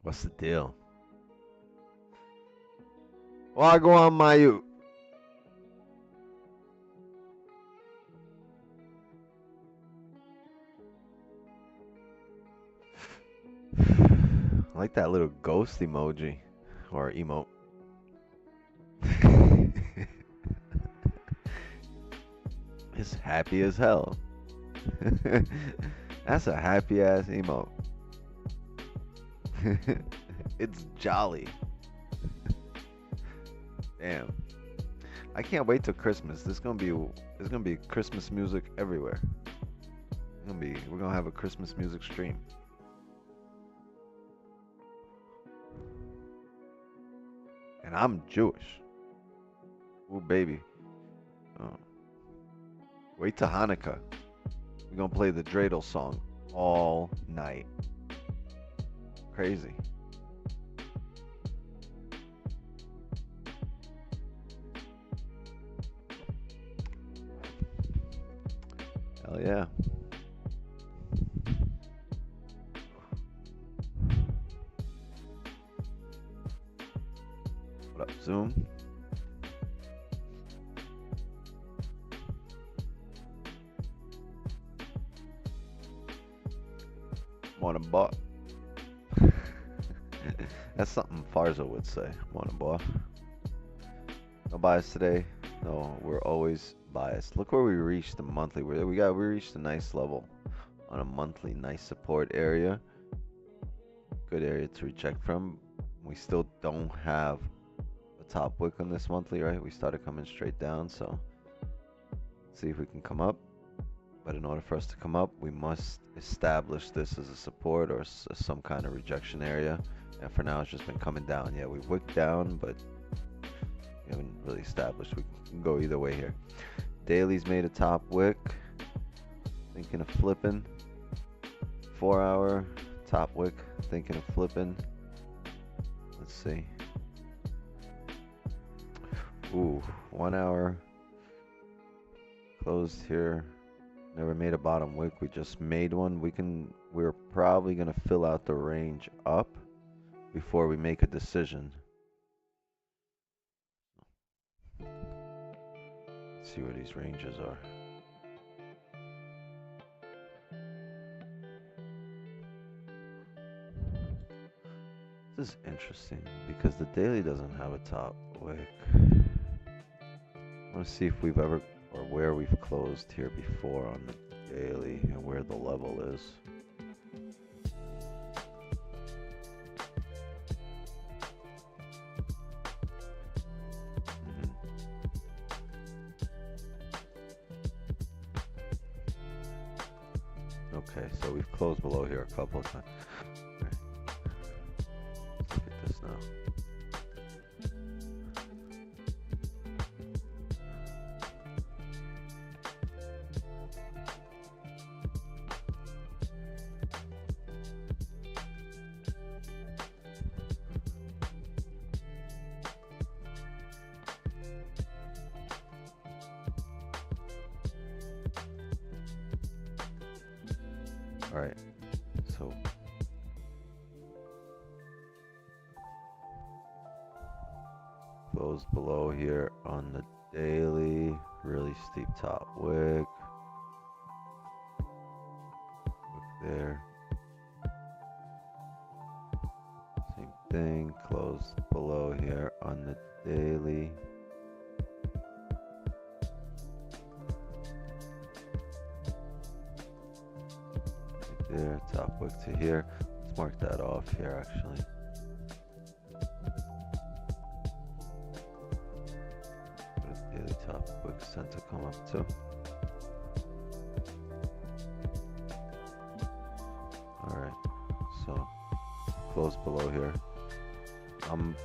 What's the deal? Wagwan Mayu. I like that little ghost emoji or emote. It's happy as hell. That's a happy ass emote. It's jolly. Damn. I can't wait till Christmas. There's gonna be Christmas music everywhere. We're gonna have a Christmas music stream. And I'm Jewish. Ooh baby. Oh. Wait till Hanukkah. We're gonna play the dreidel song all night. Crazy. Hell yeah. What up, Zoom? Morning, boy. That's something Farza would say. Morning, boy. No bias today. No, we're always biased. Look where we reached the monthly. We reached a nice level on a monthly, nice support area. Good area to reject from. We still don't have a top wick on this monthly, right? We started coming straight down, so let's see if we can come up. But in order for us to come up, we must establish this as a support or some kind of rejection area. And for now, it's just been coming down. Yeah, we wicked down, but we haven't really established. We can go either way here. Daily's made a top wick. Thinking of flipping. 4 hour top wick. Thinking of flipping. Let's see. Ooh, 1 hour. Closed here. Never made a bottom wick. We just made one. We're probably gonna fill out the range up before we make a decision. Let's see where these ranges are. This is interesting because the daily doesn't have a top wick. I want to see if we've ever or where we've closed here before on the daily and where the level is. Okay, so we've closed below here a couple of times. Okay. Let's look at this now. All right, so closed below here on the daily, really steep top wick. Look there. Same thing, closed below here on the daily. There, top wick to here. Let's mark that off here actually. Daily top wicks tend to come up too. Alright, so close below here. I'm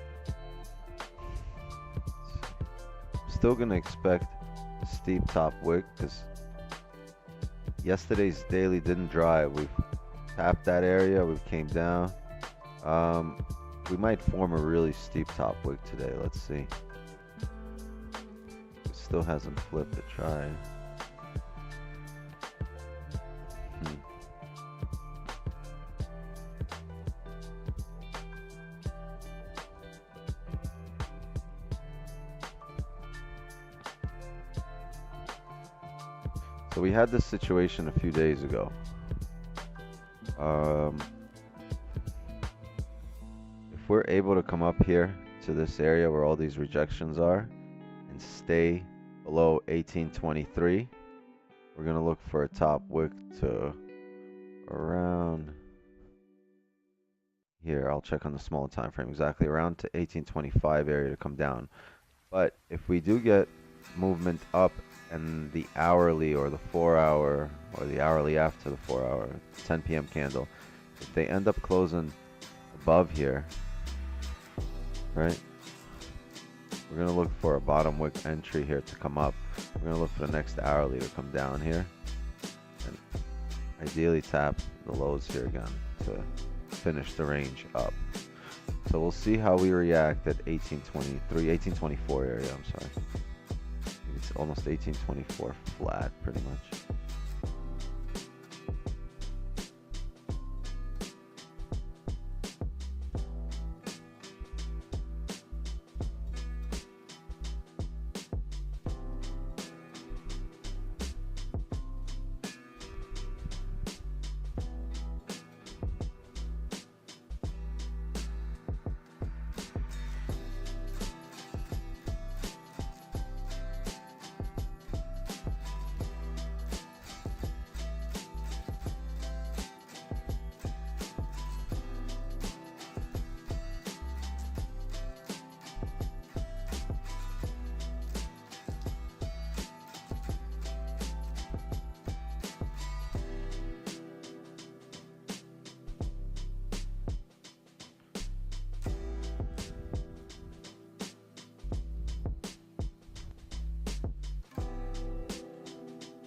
still gonna expect a steep top wick because yesterday's daily didn't dry. We've tapped that area, we've came down. We might form a really steep top wick today. Let's see. It still hasn't flipped to try. So we had this situation a few days ago. If we're able to come up here to this area where all these rejections are and stay below 1823, we're going to look for a top wick to around here. I'll check on the smaller time frame, exactly around to 1825 area to come down. But if we do get movement up and the hourly or the 4-hour or the hourly after the 4-hour 10 p.m. candle, if they end up closing above here, right, we're going to look for a bottom wick entry here to come up. We're going to look for the next hourly to come down here and ideally tap the lows here again to finish the range up. So we'll see how we react at 1823, 1824 area, I'm sorry. It's almost 1824 flat, pretty much.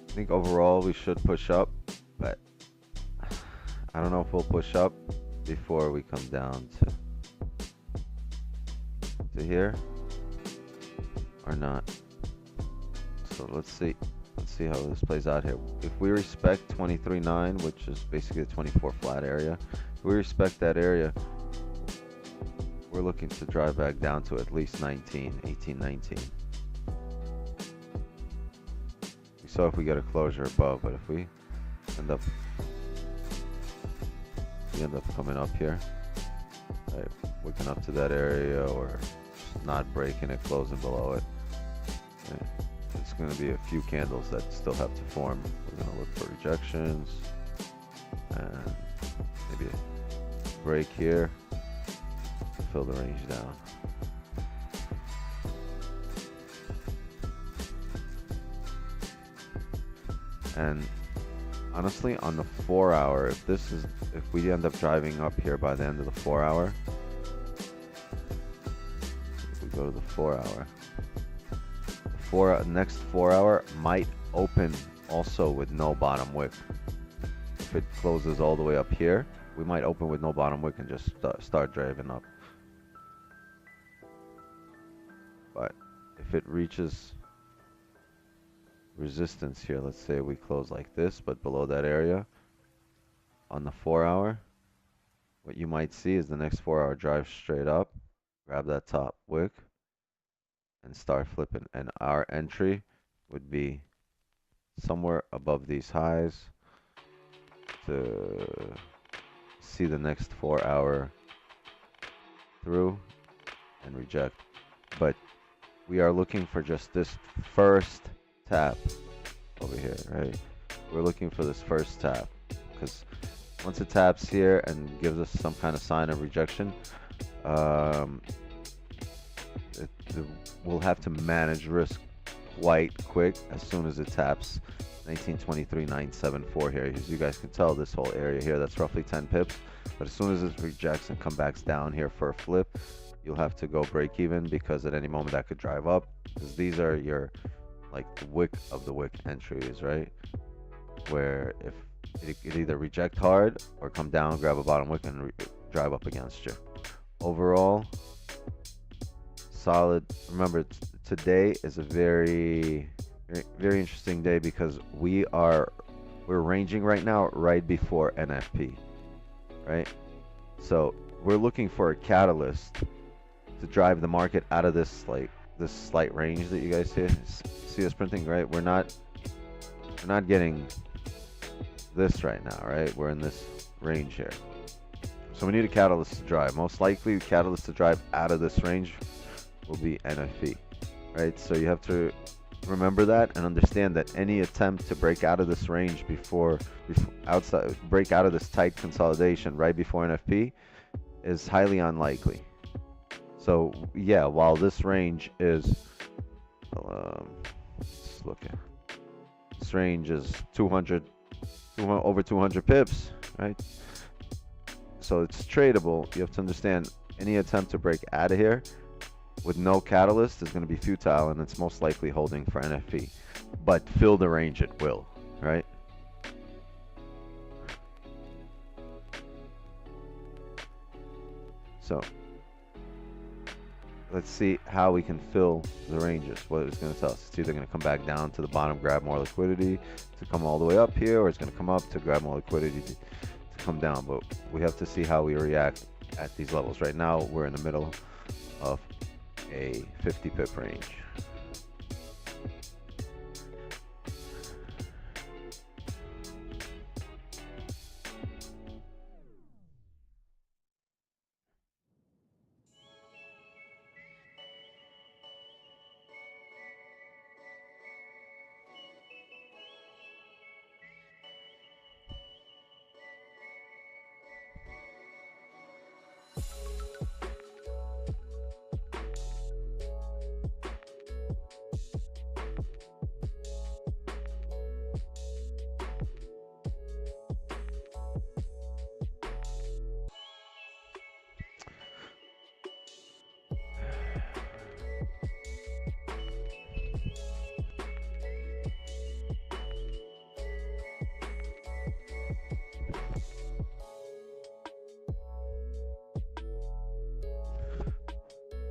I think overall we should push up, but I don't know if we'll push up before we come down to here or not. So let's see how this plays out here. If we respect 23.9, which is basically the 24 flat area, if we respect that area, we're looking to drive back down to at least 18, 19. So if we get a closure above, but if we end up coming up here, right, wicking up to that area or just not breaking it, closing below it, right, it's going to be a few candles that still have to form. We're going to look for rejections and maybe a break here to fill the range down. And honestly, on the 4-hour, if we end up driving up here by the end of the 4-hour, if we go to the 4-hour, next 4-hour might open also with no bottom wick. If it closes all the way up here, we might open with no bottom wick and just start driving up. But if it reaches resistance here, let's say we close like this but below that area on the 4-hour, what you might see is the next 4-hour drive straight up, grab that top wick and start flipping, and our entry would be somewhere above these highs to see the next 4-hour through and reject. But we are looking for just this first tap over here, right? We're looking for this first tap, because once it taps here and gives us some kind of sign of rejection, we'll have to manage risk quite quick as soon as it taps 1923.974 here. As you guys can tell, this whole area here, that's roughly 10 pips, but as soon as it rejects and comes back down here for a flip, you'll have to go break even, because at any moment that could drive up, because these are your like the wick of the wick entries, right? Where if it either reject hard or come down, grab a bottom wick and drive up against you. Overall, solid. Remember, today is a very interesting day, because we're ranging right now right before NFP, right? So we're looking for a catalyst to drive the market out of this slight range that you guys see us printing, right? We're not we're not getting this right now, right? We're in this range here. So we need a catalyst to drive. Most likely, the catalyst to drive out of this range will be NFP, right? So you have to remember that and understand that any attempt to break out of this range before break out of this tight consolidation right before NFP is highly unlikely. So yeah, while this range is, let's look at this range is 200 over 200 pips, right? So it's tradable. You have to understand any attempt to break out of here with no catalyst is going to be futile, and it's most likely holding for NFP. But fill the range it will, right? So let's see how we can fill the ranges. What it's going to tell us. It's either going to come back down to the bottom, grab more liquidity to come all the way up here, or it's going to come up to grab more liquidity to come down. But we have to see how we react at these levels. Right now, we're in the middle of a 50 pip range.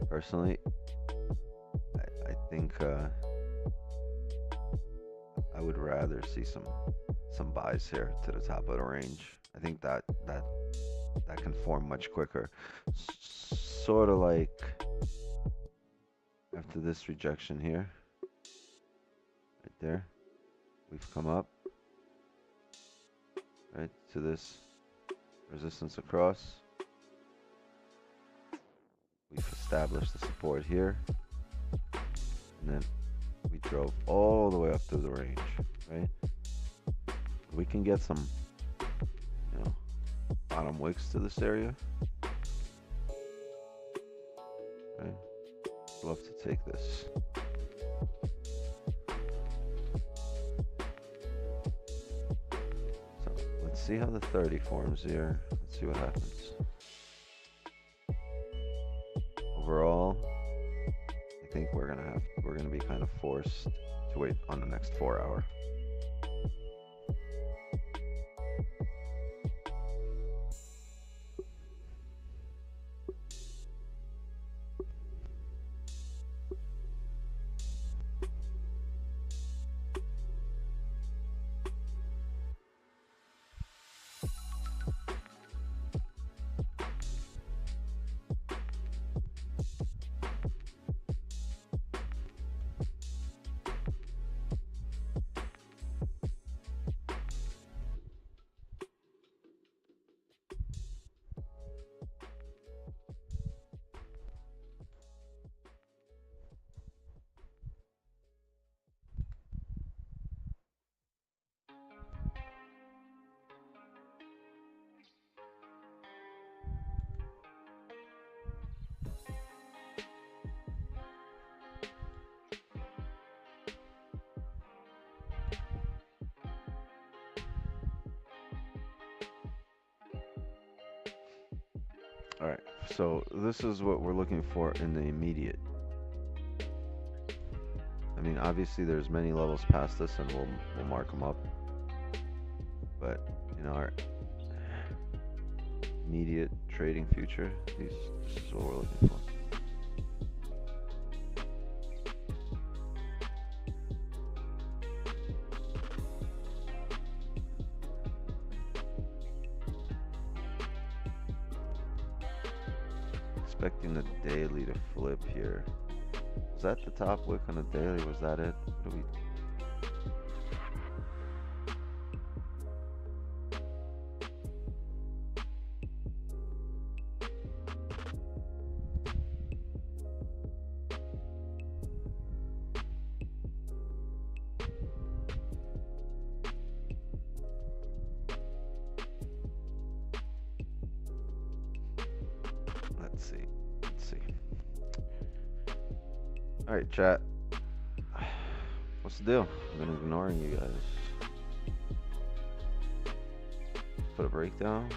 Personally, I think I would rather see some buys here to the top of the range. I think that can form much quicker. Sort of like after this rejection here, right there, we've come up right to this resistance across. We've established the support here, and then we drove all the way up through the range, right? We can get some, bottom wicks to this area. Okay, love to take this. So let's see how the 30 forms here. Let's see what happens. Overall, I think we're gonna be kind of forced to wait on the next 4 hour. All right, so this is what we're looking for in the immediate. I mean, obviously there's many levels past this, and we'll mark them up. But our immediate trading future, this is what we're looking for. Expecting the daily to flip here. Was that the top wick on the daily? Was that it? Let's see. All right, chat. What's the deal? I've been ignoring you guys. Put a breakdown,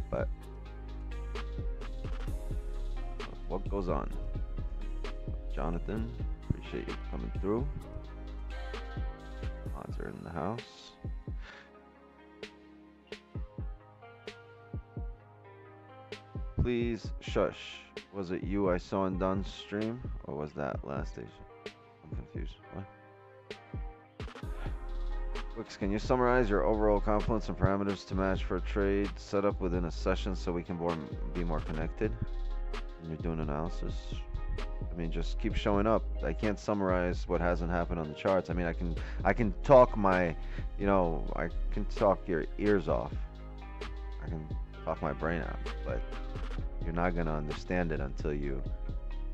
but what goes on? Jonathan, appreciate you coming through. Odds are in the house. Please shush. Was it you I saw in Don's stream, or was that last station? I'm confused. What? Wix, can you summarize your overall confluence and parameters to match for a trade setup within a session so we can be more connected when you're doing analysis? I mean, just keep showing up. I can't summarize what hasn't happened on the charts. I mean, I can talk my, I can talk your ears off. I can talk my brain out, but you're not gonna understand it until you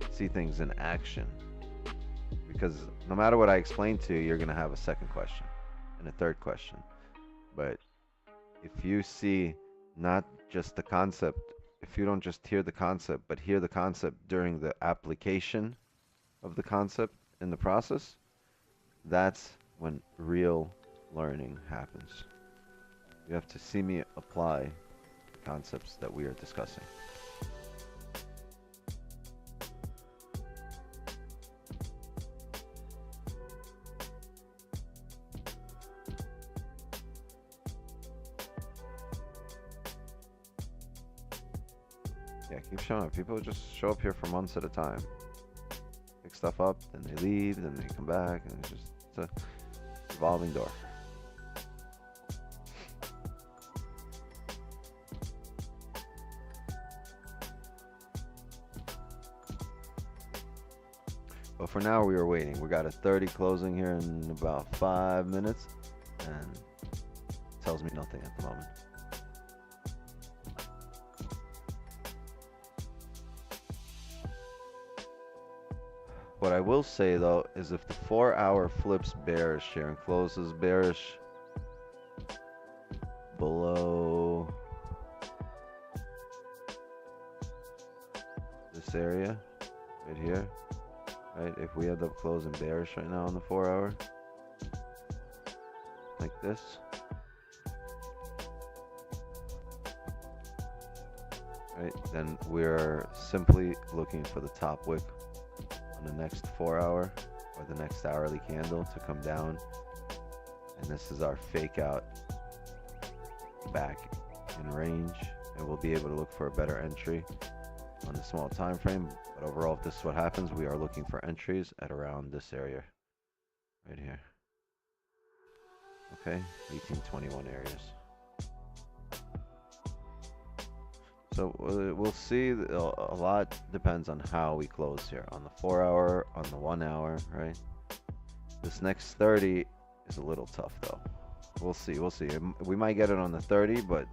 see things in action. Because no matter what I explain to you, you're gonna have a second question and a third question. But if you see not just the concept, if you don't just hear the concept, but hear the concept during the application of the concept in the process, that's when real learning happens. You have to see me apply concepts that we are discussing. Yeah, keep showing up. People just show up here for months at a time. Pick stuff up, then they leave, then they come back, and it's a revolving door. But for now, we are waiting. We got a 30 closing here in about 5 minutes, and it tells me nothing at the moment. What I will say though is if the 4-hour flips bearish here and closes bearish below this area right here, right? If we end up closing bearish right now on the 4-hour, like this, right? Then we're simply looking for the top wick on the next 4-hour or the next hourly candle to come down, and this is our fake out back in range, and we'll be able to look for a better entry on the small time frame. But overall, if this is what happens, we are looking for entries at around this area right here. Okay, 1821 areas. So we'll see. A lot depends on how we close here on the 4-hour, on the 1-hour, right? This next 30 is a little tough though. We'll see. We'll see. We might get it on the 30, but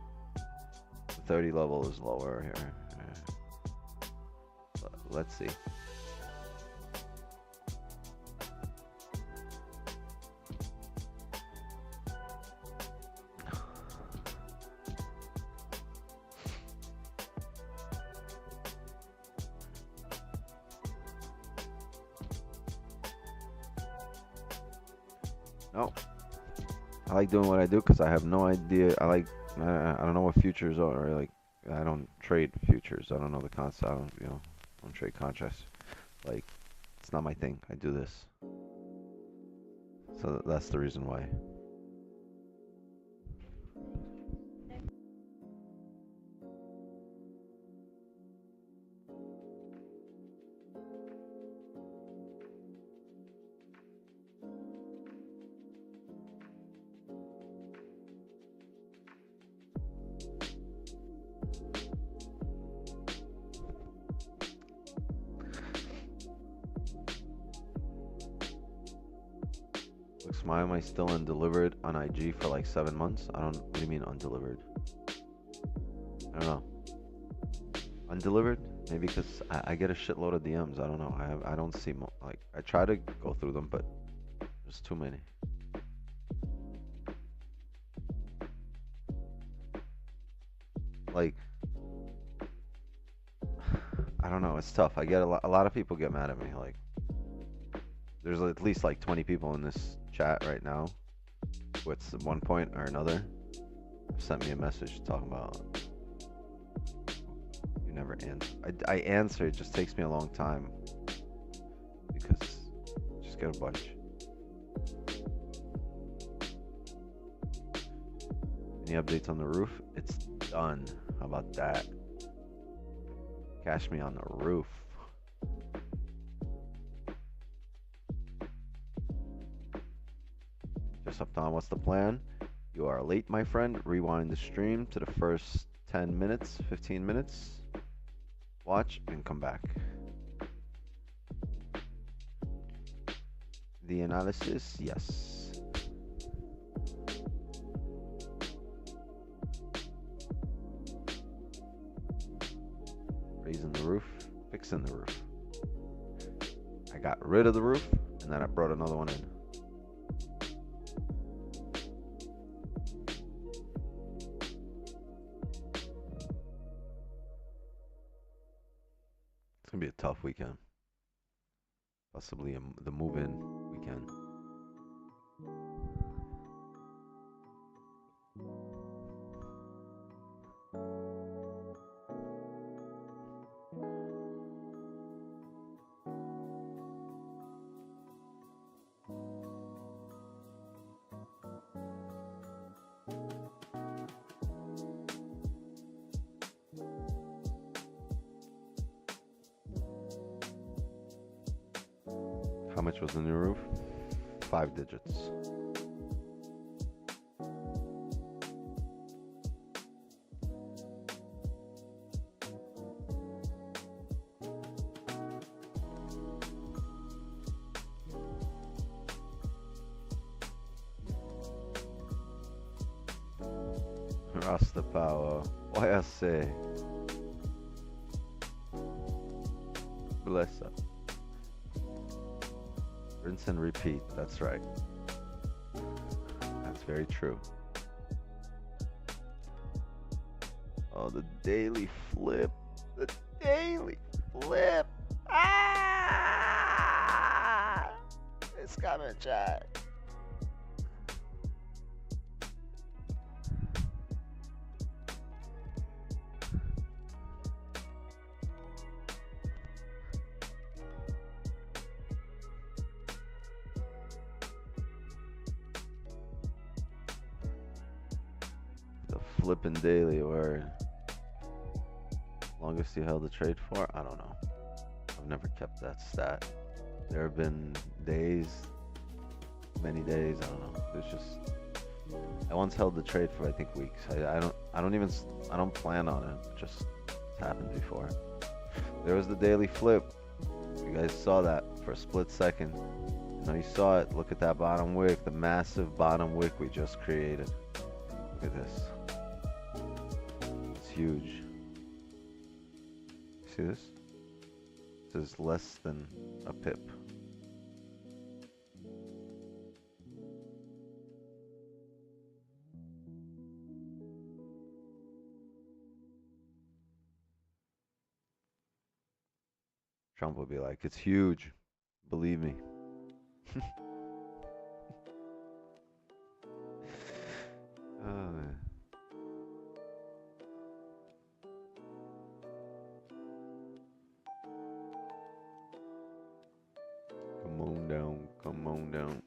the 30 level is lower here. Let's see. No, I like doing what I do because I have no idea. I don't know what futures are. Like, I don't trade futures. I don't know the concept. I don't trade contracts. Like, it's not my thing. I do this. So that's the reason why. Why am I still undelivered on IG for like 7 months? What do you mean undelivered? I don't know. Undelivered? Maybe because I get a shitload of DMs. I don't know. I don't see like, I try to go through them, but there's too many. Like, I don't know. It's tough. I get a lot of people get mad at me. Like, there's at least like 20 people in this chat right now. With one point or another, sent me a message talking about you never answer. I answer. It just takes me a long time because just get a bunch. Any updates on the roof? It's done. How about that? Cash me on the roof. Just up on what's the plan? You are late, my friend. Rewind the stream to the first 10 minutes, 15 minutes. Watch and come back. The analysis, yes. Raising the roof, fixing the roof. I got rid of the roof and then I brought another one in. It's gonna be a tough weekend. Possibly the move-in weekend. How much was the new roof? 5 digits. Rasta power. Why I say? Bless up. Rinse and repeat. That's right. That's very true. Oh, the daily flip. The daily flip. Ah! It's coming, chat. Flipping daily, or longest you held the trade for? I don't know. I've never kept that stat. There have been days, many days. I don't know. It's just I once held the trade for I think weeks. I don't plan on it. It just happened before. There was the daily flip. You guys saw that for a split second. You know, you saw it. Look at that bottom wick, the massive bottom wick we just created. Look at this. Huge. See this? This is less than a pip. Trump will be like, it's huge. Believe me. Oh, man. Come on down.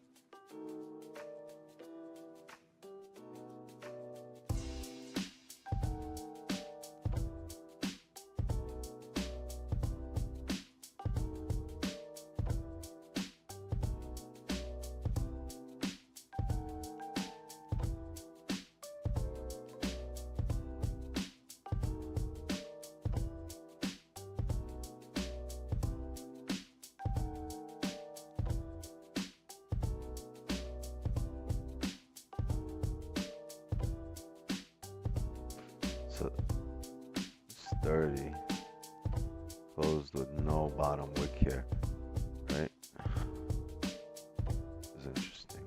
So it's 30. Closed with no bottom wick here, right? This is interesting.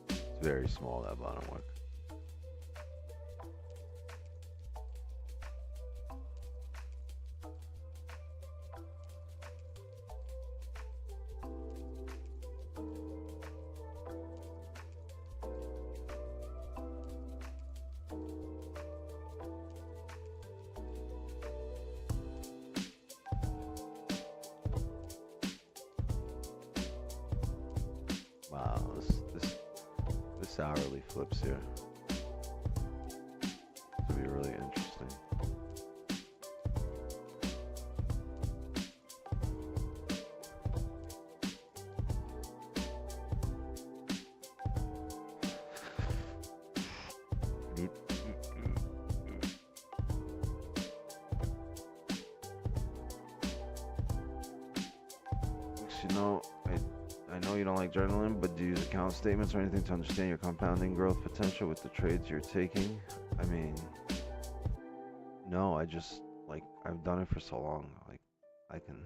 It's very small, that bottom wick. this hourly flips here. It'll be really interesting. You know, I know you don't like journaling, but do you use account statements or anything to understand your compounding growth potential with the trades you're taking? I mean, no, I just, like, I've done it for so long. Like, I can.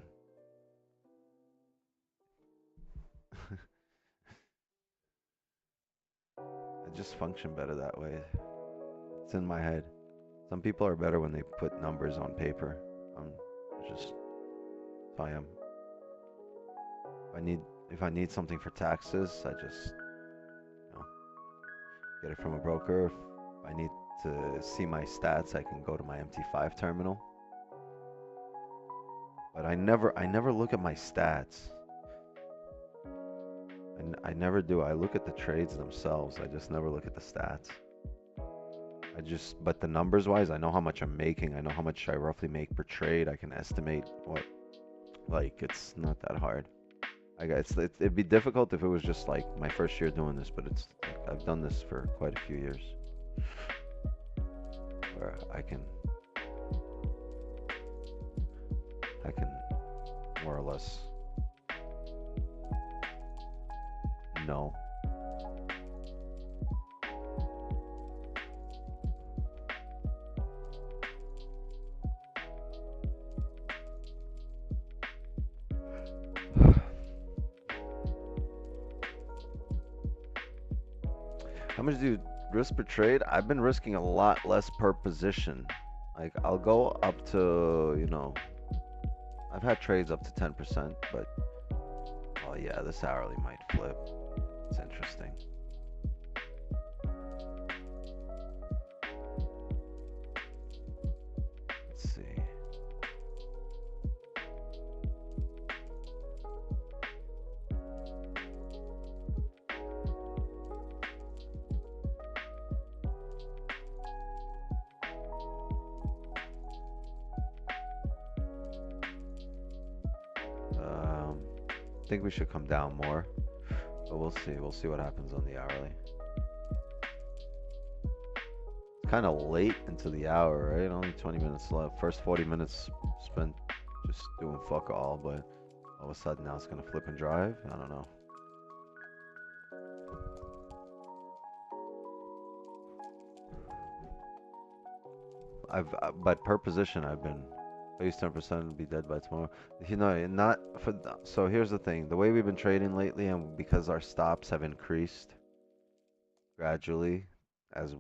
I just function better that way. It's in my head. Some people are better when they put numbers on paper. I'm just, if I am. If I need something for taxes, I just, you know, get it from a broker. If I need to see my stats, I can go to my MT5 terminal. But I never look at my stats. And I never do. I look at the trades themselves. I just never look at the stats. But the numbers wise, I know how much I'm making. I know how much I roughly make per trade. I can estimate what, like, it's not that hard. It'd be difficult if it was just like my first year doing this, but it's like I've done this for quite a few years, where I can more or less know. How much do you risk per trade? I've been risking a lot less per position. Like, I'll go up to, you know, I've had trades up to 10%, but oh yeah, this hourly might flip. It's interesting. Let's see. I think we should come down more, but we'll see. We'll see what happens on the hourly. It's kind of late into the hour, right? Only 20 minutes left. First 40 minutes spent just doing fuck all, but all of a sudden now it's gonna flip and drive. I don't know. But per position, I use 10% and be dead by tomorrow. You know, not for. So here's the thing: the way we've been trading lately, and because our stops have increased gradually, as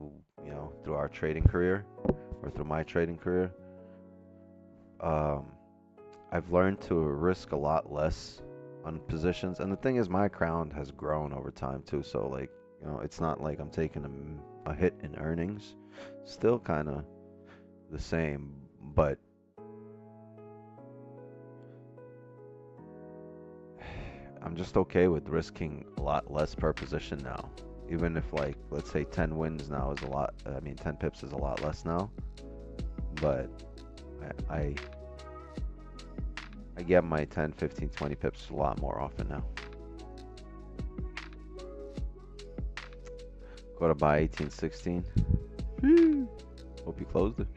you know, through our trading career, or through my trading career, I've learned to risk a lot less on positions. And the thing is, my crown has grown over time too. So like, you know, it's not like I'm taking a hit in earnings. Still kind of the same, but I'm just okay with risking a lot less per position now. Even if, like, let's say 10 wins now is a lot. I mean, 10 pips is a lot less now. But I get my 10, 15, 20 pips a lot more often now. Go to buy 18, 16. Hope you closed it.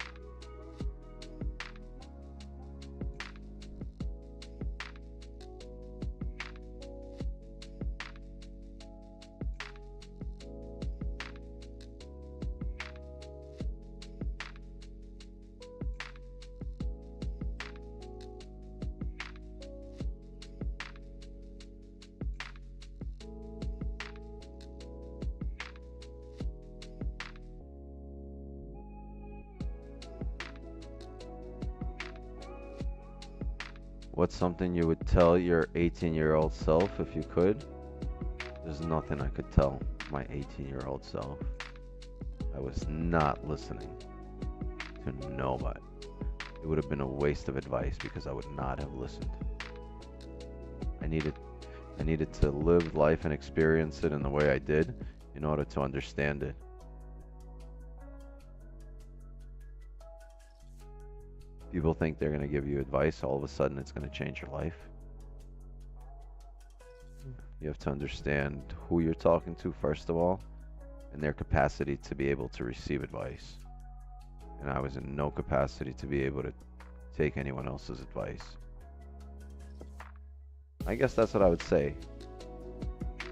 What's something you would tell your 18-year-old self if you could? There's nothing I could tell my 18-year-old self. I was not listening to nobody. It would have been a waste of advice because I would not have listened. I needed to live life and experience it in the way I did, in order to understand it. People think they're going to give you advice, all of a sudden it's going to change your life. You have to understand who you're talking to, first of all, and their capacity to be able to receive advice. And I was in no capacity to be able to take anyone else's advice. I guess that's what I would say.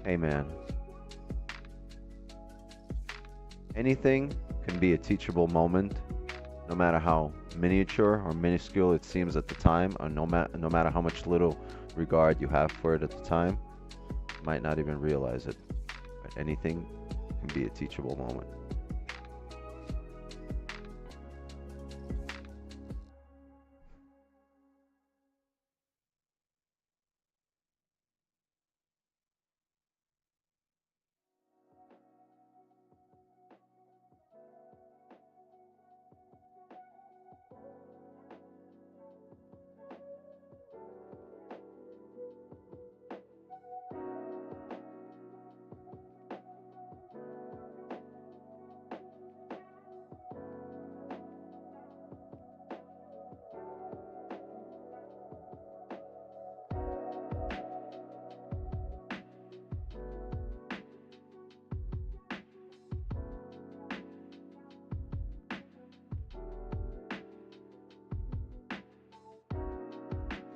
Hey man, anything can be a teachable moment, no matter how miniature or minuscule it seems at the time, or no matter how much little regard you have for it at the time. You might not even realize it, but anything can be a teachable moment.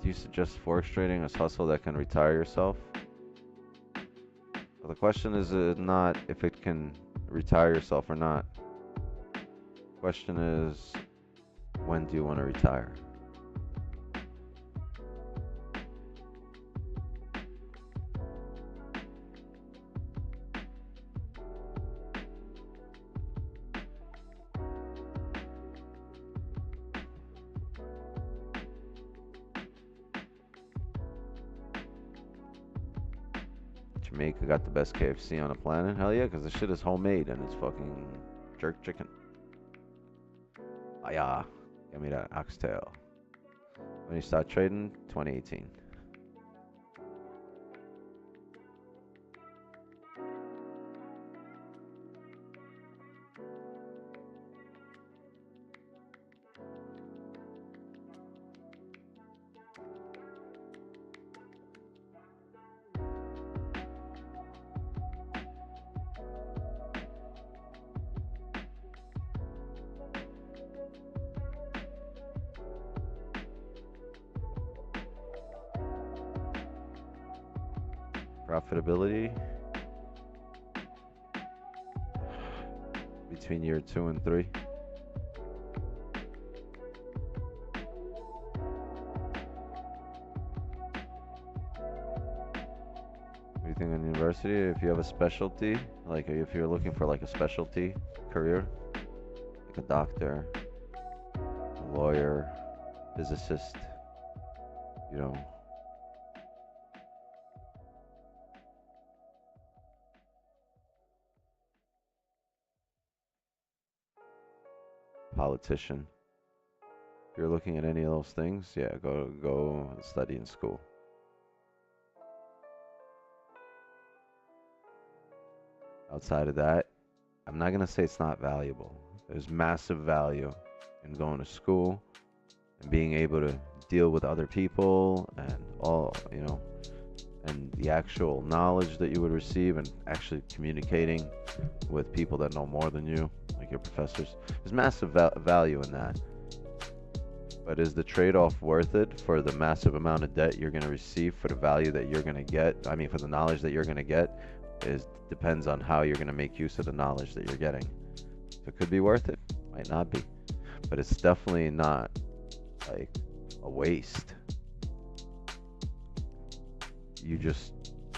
Do you suggest forex trading as hustle that can retire yourself? Well, the question is not if it can retire yourself or not. The question is, when do you want to retire? Jamaica got the best KFC on the planet? Hell yeah, because the shit is homemade and it's fucking jerk chicken. Ah yeah, give me that oxtail. When you start trading? 2018. Profitability between year 2 and 3. What do you think in university? If you have a specialty, like if you're looking for like a specialty career, like a doctor, a lawyer, physicist, you know, politician. If you're looking at any of those things, yeah, go study in school. Outside of that, I'm not gonna say it's not valuable. There's massive value in going to school and being able to deal with other people and all, you know, and the actual knowledge that you would receive and actually communicating with people that know more than you, like your professors. There's massive value in that. But is the trade-off worth it for the massive amount of debt you're going to receive for the value that you're going to get? I mean, for the knowledge that you're going to get, depends on how you're going to make use of the knowledge that you're getting. So it could be worth it, might not be, but it's definitely not like a waste.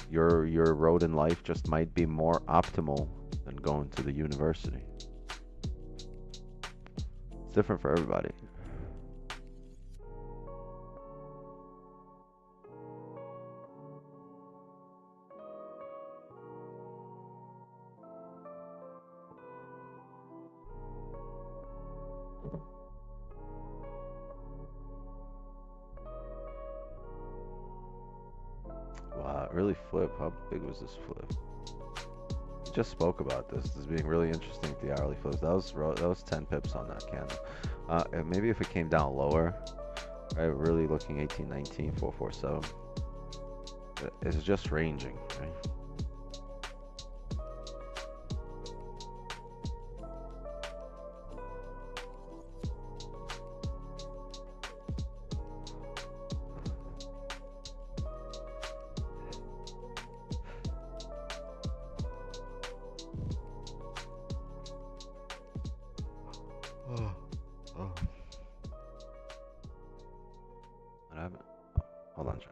Your road in life just might be more optimal than going to the university. It's different for everybody. Wow, it really flipped. How big was this flip? just spoke about this. This is being really interesting at the hourly close. That was 10 pips on that candle. And maybe if it came down lower, right? Really looking 1819, 447. It's just ranging, right? Oh. What happened? Oh, hold on, John.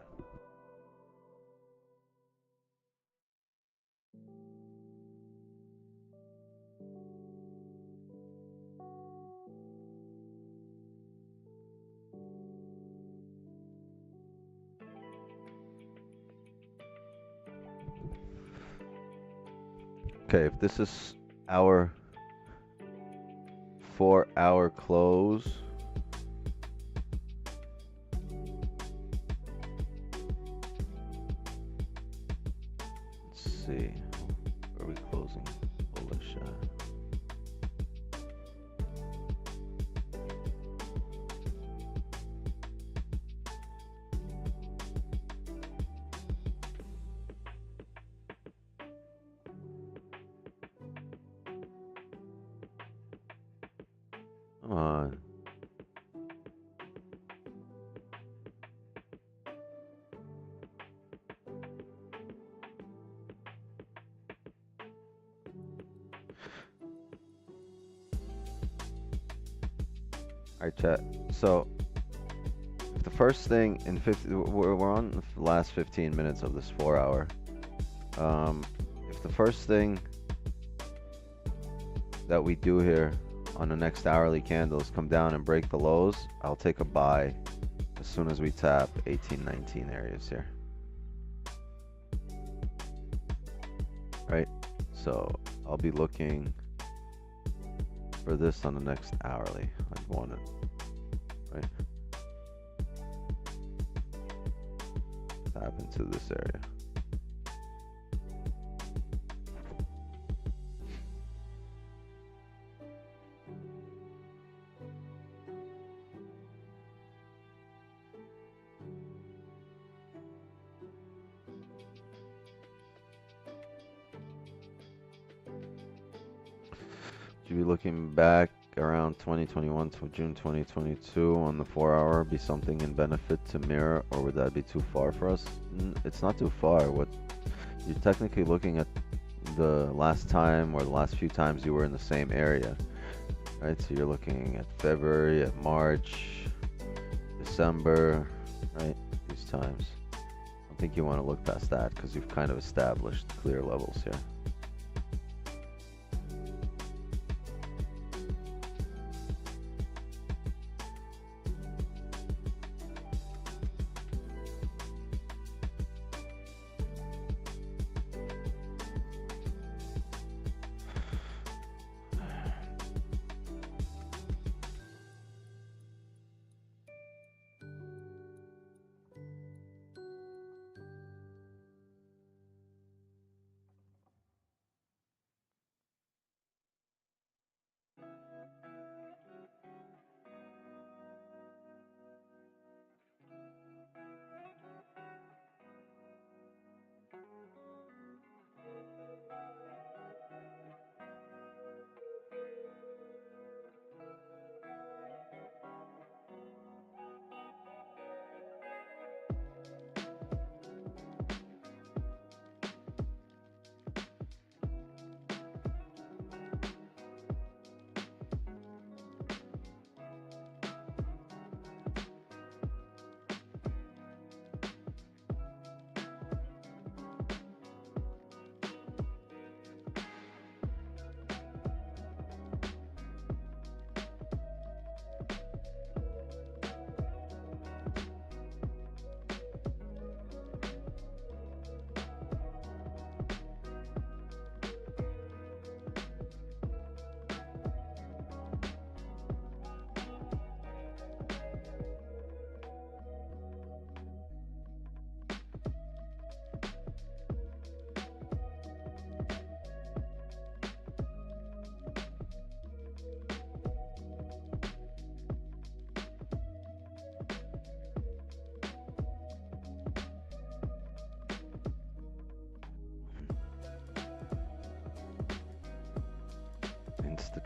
Okay, if this is our 4-hour close, let's see, where are we closing? Bullish. Come on. Alright, chat. So, if the first thing in 50, we're on the last 15 minutes of this 4-hour. If the first thing that we do here on the next hourly candles come down and break the lows, I'll take a buy as soon as we tap 1819 areas here. Right? So I'll be looking for this on the next hourly. I want it. Right? Tap into this area. Should be looking back around 2021 to June 2022 on the 4-hour, be something in benefit to mirror, or would that be too far for us? It's not too far. What you're technically looking at the last time or the last few times you were in the same area, right? So you're looking at February, at March, December, right? These times. I don't think you want to look past that because you've kind of established clear levels here.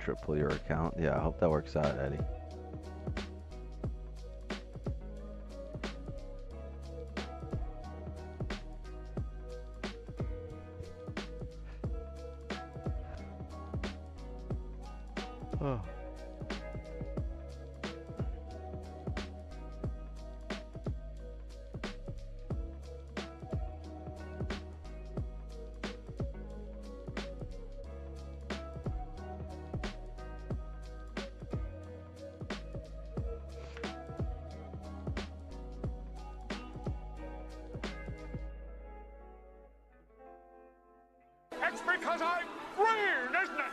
triple your account. Yeah, I hope that works out, Eddie. Oh. It's because I'm green, isn't it?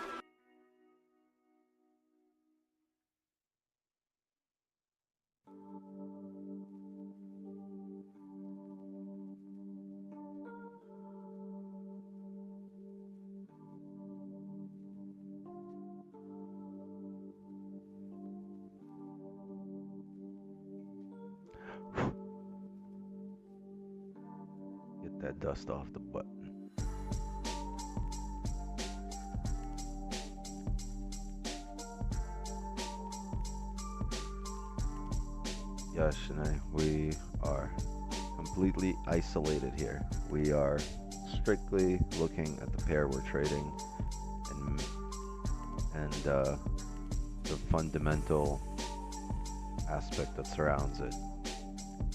Get that dust off the button. Yes, Shanae, we are completely isolated here. We are strictly looking at the pair we're trading and the fundamental aspect that surrounds it,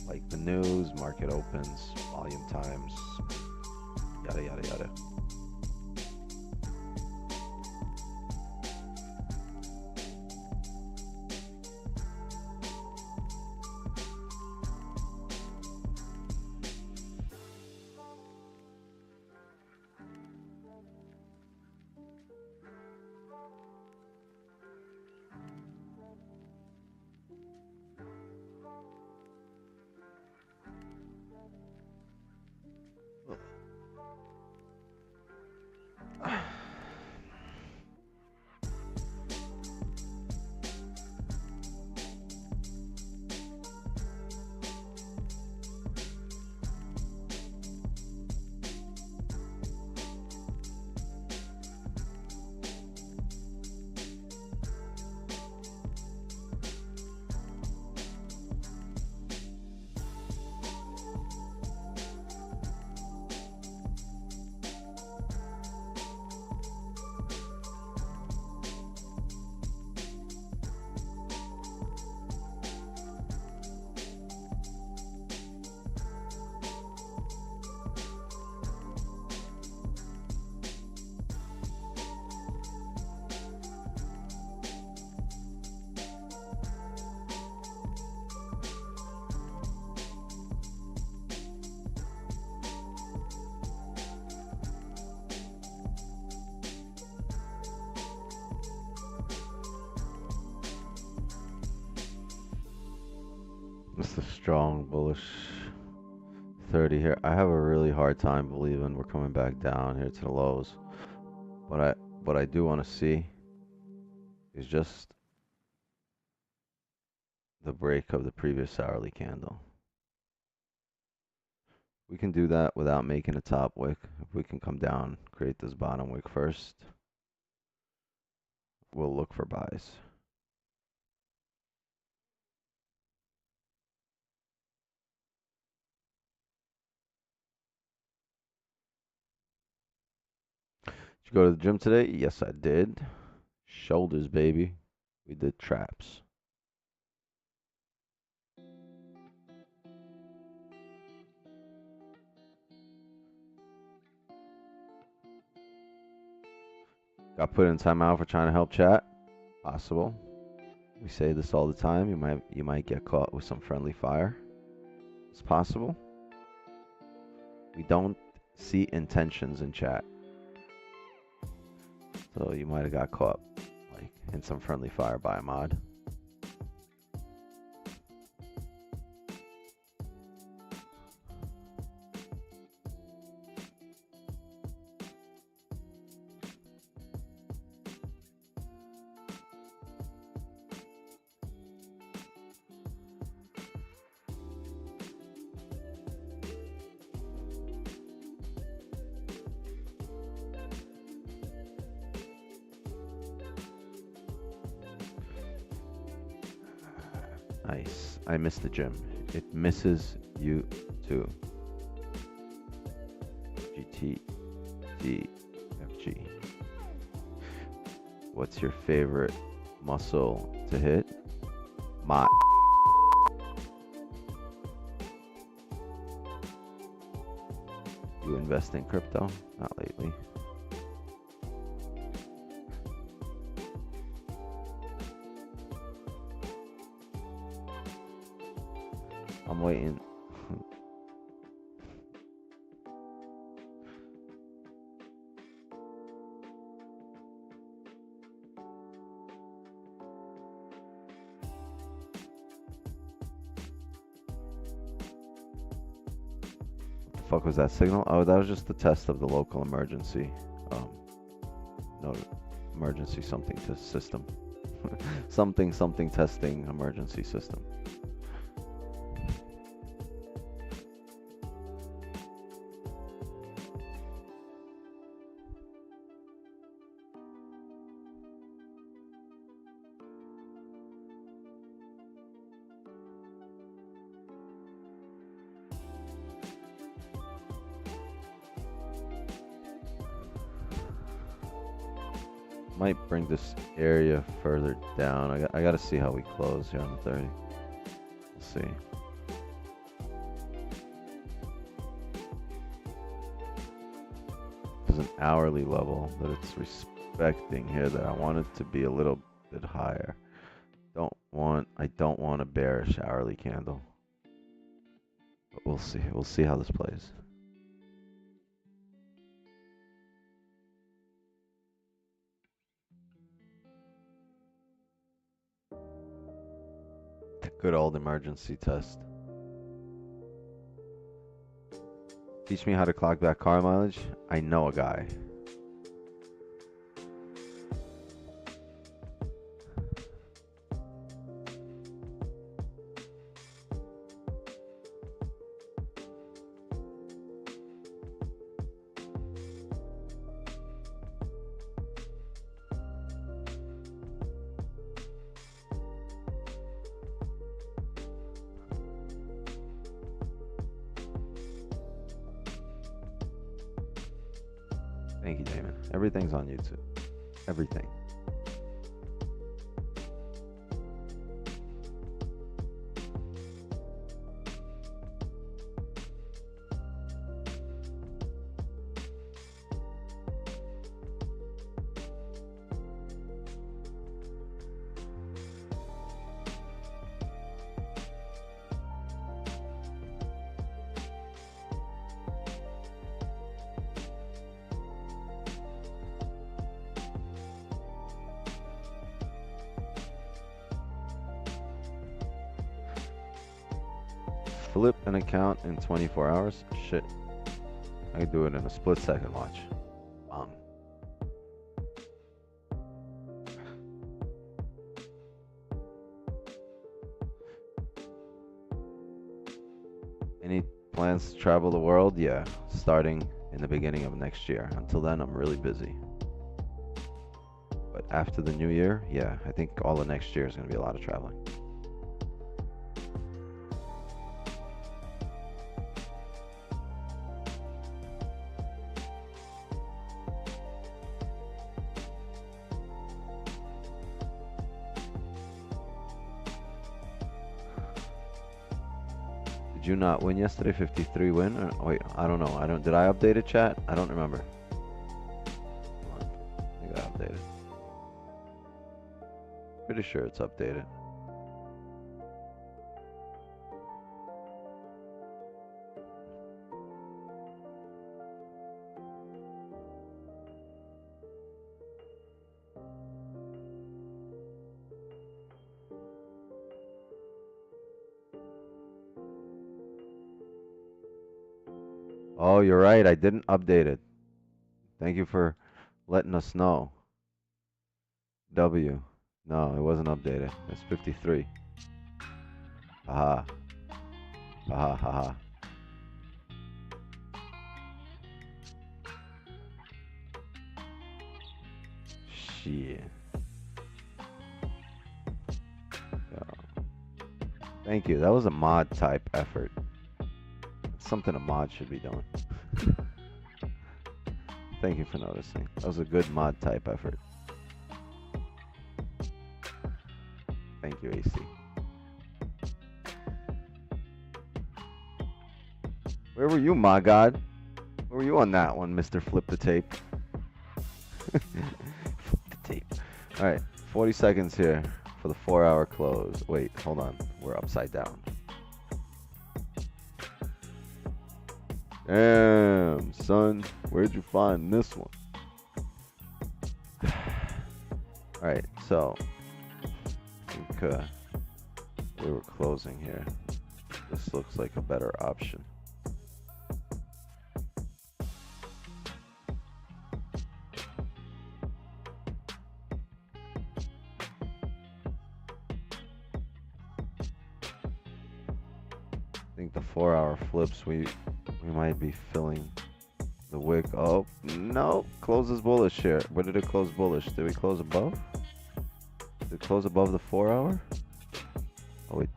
like the news, market opens, volume times, yada yada yada. It's a strong bullish 30 here. I have a really hard time believing we're coming back down here to the lows. But what I do want to see is just the break of the previous hourly candle. We can do that without making a top wick. If we can come down, create this bottom wick first, we'll look for buys. Did you go to the gym today? Yes, I did. Shoulders, baby. We did traps. Got put in timeout for trying to help chat. Possible. We say this all the time. You might get caught with some friendly fire. It's possible. We don't see intentions in chat. So you might have got caught like in some friendly fire by a mod. Nice. I miss the gym. It misses you too. GTDFG. What's your favorite muscle to hit? My. You invest in crypto? Not lately. I'm waiting. Fuck was that signal? Oh, that was just the test of the local emergency. No, emergency something to system. something testing emergency system. Might bring this area further down. I gotta see how we close here on the 30. We'll see. There's an hourly level that it's respecting here that I want it to be a little bit higher. I don't want a bearish hourly candle. But we'll see. We'll see how this plays. Good old emergency test. Teach me how to clock back car mileage. I know a guy. Thank you, Damon. Everything's on YouTube. Everything. Flip an account in 24 hours? Shit. I could do it in a split second, watch. Any plans to travel the world? Yeah, starting in the beginning of next year. Until then, I'm really busy. But after the new year, yeah, I think all of next year is going to be a lot of traveling. Did you not win yesterday? 53 win? Or, wait, I don't know. Did I update it, chat? I don't remember. I think I updated. Pretty sure it's updated. Oh, you're right. I didn't update it. Thank you for letting us know. W. No, it wasn't updated. It's 53. Haha. Haha, haha. Shit. Yeah. Thank you. That was a mod type effort. It's something a mod should be doing. Thank you for noticing. That was a good mod type effort. Thank you, AC. Where were you, my God? Where were you on that one, Mr. Flip the Tape? Flip the tape. All right, 40 seconds here for the 4-hour close. Wait, hold on. We're upside down. Damn, son. Where'd you find this one? All right, so I think we were closing here. This looks like a better option. I think the 4-hour flips, we might be filling the wick. Oh, no, closes bullish here. Where did it close bullish? Did we close above? Did it close above the 4-hour? Oh, wait,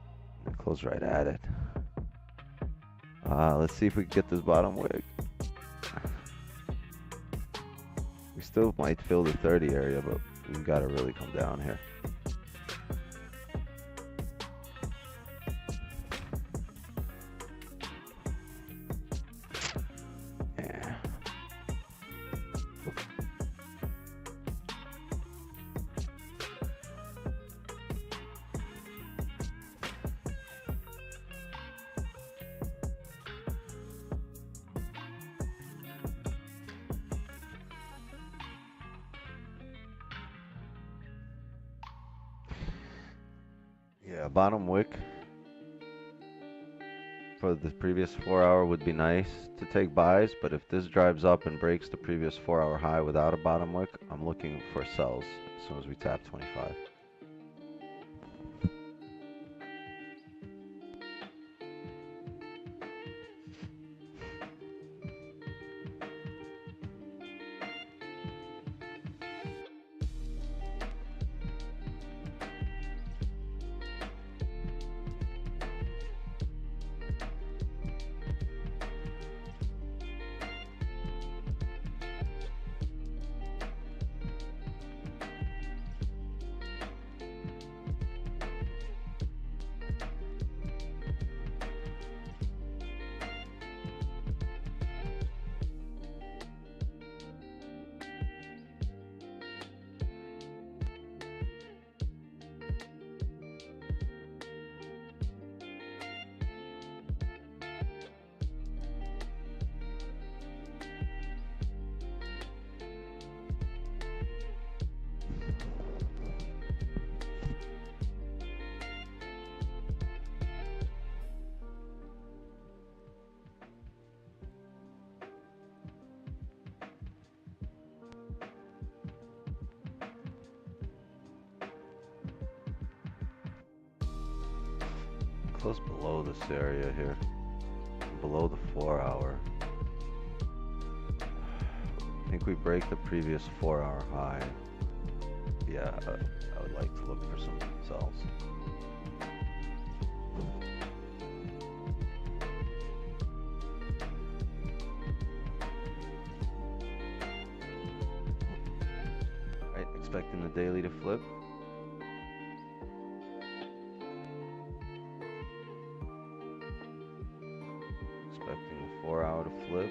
it closed right at it. Let's see if we can get this bottom wick. We still might fill the 30 area, but we've got to really come down here. Yeah. Yeah, bottom wick for the previous 4-hour would be nice to take buys, but if this drives up and breaks the previous 4-hour high without a bottom wick, I'm looking for sells as soon as we tap 25. Close below this area here, below the 4-hour. I think we break the previous 4-hour high. Yeah, I would like to look for some sells. Right, expecting the daily to flip. Expecting the 4-hour to flip.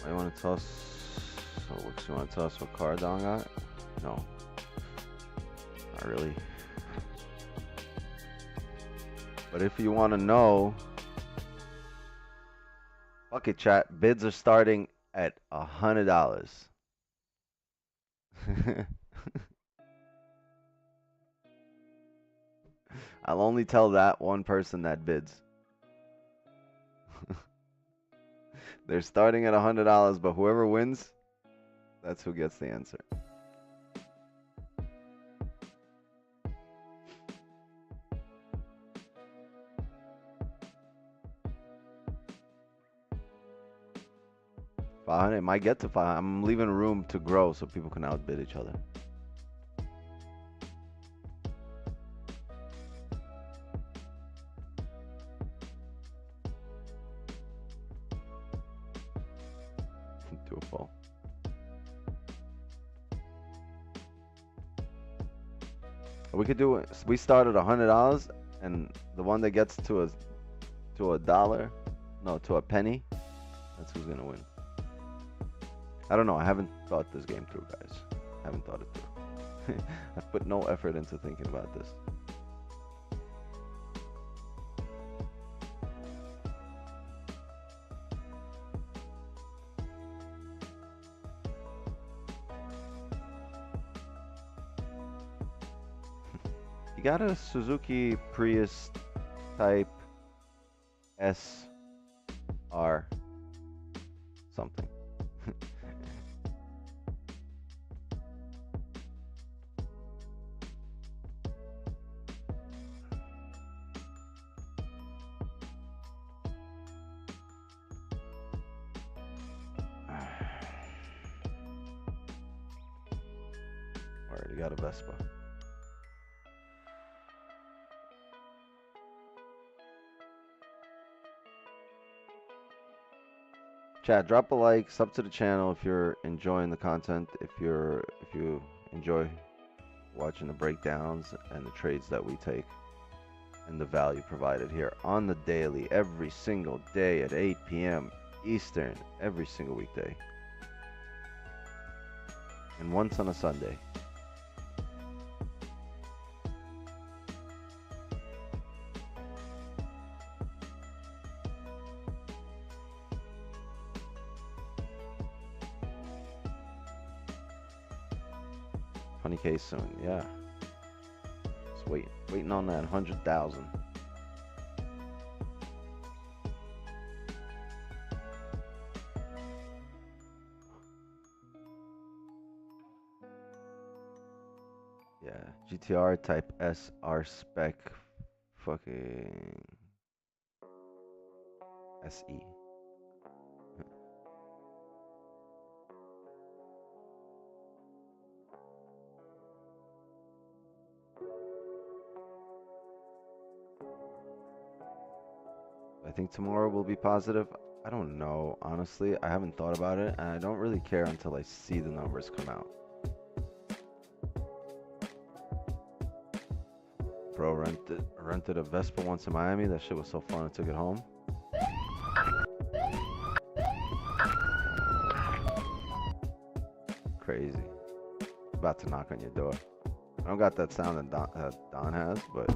I want to toss. So, what you want to toss? What Cardon got? No, not really. But if you want to know, fuck it, chat. Bids are starting at $100. I'll only tell that one person that bids. They're starting at $100, but whoever wins, that's who gets the answer. $500, it might get to 500. I'm leaving room to grow so people can outbid each other. Do a full. We could do it. We start at $100, and the one that gets to a dollar, no, to a penny, that's who's gonna win. I don't know. I haven't thought this game through, guys. I haven't thought it through. I've put no effort into thinking about this. You got a Suzuki Prius type SR something. Already got a Vespa. Chat, drop a like, sub to the channel if you're enjoying the content, if you enjoy watching the breakdowns and the trades that we take and the value provided here on the daily, every single day at 8 p.m. Eastern, every single weekday. And once on a Sunday. $20K soon, yeah. Just waiting on that 100,000. Yeah, GTR Type SR spec, fucking SE. I think tomorrow will be positive. I don't know, honestly. I haven't thought about it, and I don't really care until I see the numbers come out. Bro, rented a Vespa once in Miami. That shit was so fun. I took it home. Crazy. About to knock on your door. I don't got that sound that Don has, but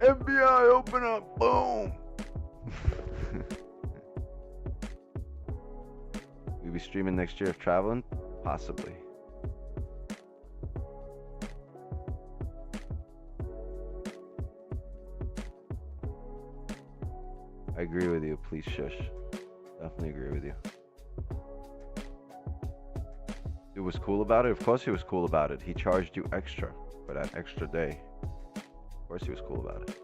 FBI, open up! Boom! We be streaming next year if traveling? Possibly. I agree with you. Please shush. Definitely agree with you. Dude was cool about it? Of course he was cool about it. He charged you extra for that extra day. Of course he was cool about it.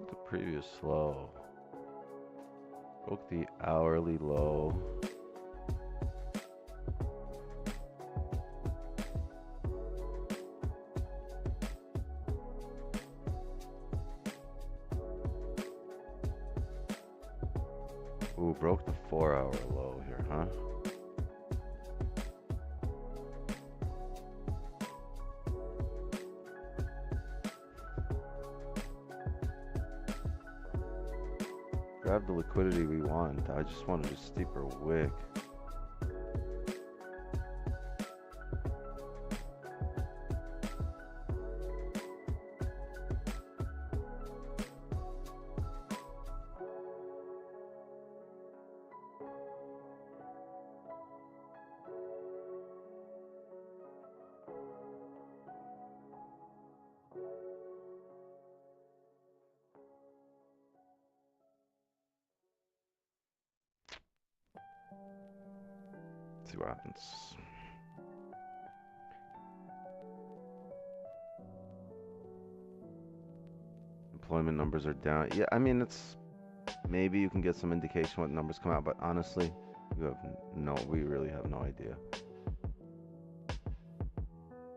The previous low. Broke the hourly low. Ooh, broke the 4-hour low here, huh? Grab the liquidity we want. I just wanted a steeper wick. See what happens. Employment numbers are down. Yeah, I mean, it's maybe you can get some indication what numbers come out, but honestly, we really have no idea.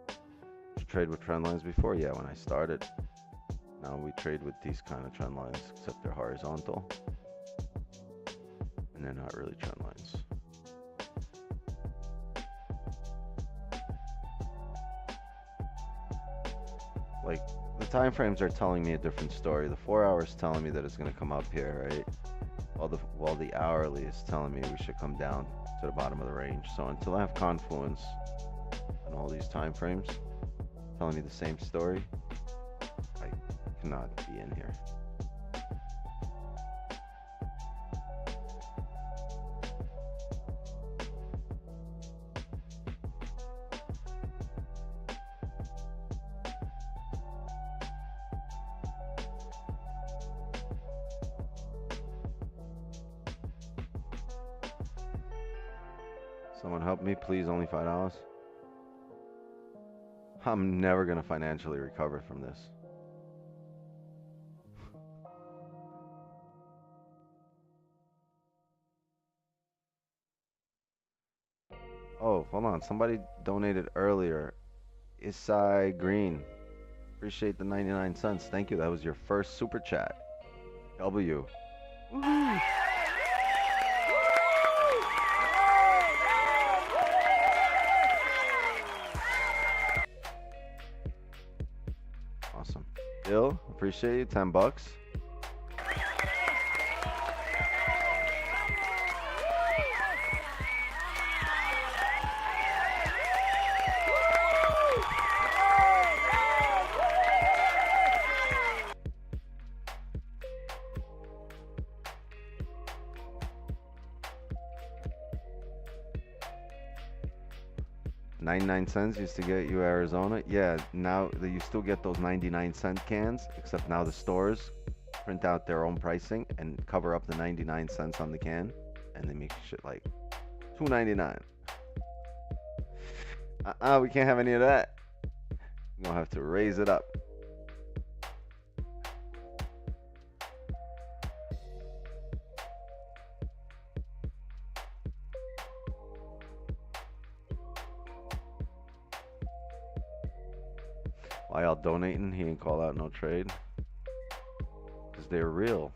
Did you trade with trend lines before? Yeah, when I started. Now we trade with these kind of trend lines, except they're horizontal. And they're not really trend lines. Like, the time frames are telling me a different story. The 4 hours telling me that it's going to come up here, right? While the hourly is telling me we should come down to the bottom of the range. So until I have confluence in all these time frames telling me the same story, I cannot be in here. Someone help me, please. Only $5. I'm never going to financially recover from this. Oh, hold on. Somebody donated earlier. Isai Green. Appreciate the 99 cents. Thank you. That was your first super chat. W. Woo-hoo. Awesome. Bill, appreciate you. $10. $0.99 used to get you Arizona. Yeah, now you still get those 99-cent cans, except now the stores print out their own pricing and cover up the 99 cents on the can, and they make shit like $2.99. We can't have any of that. You're gonna have to raise it up. Why y'all donating? He ain't call out no trade. Because they're real.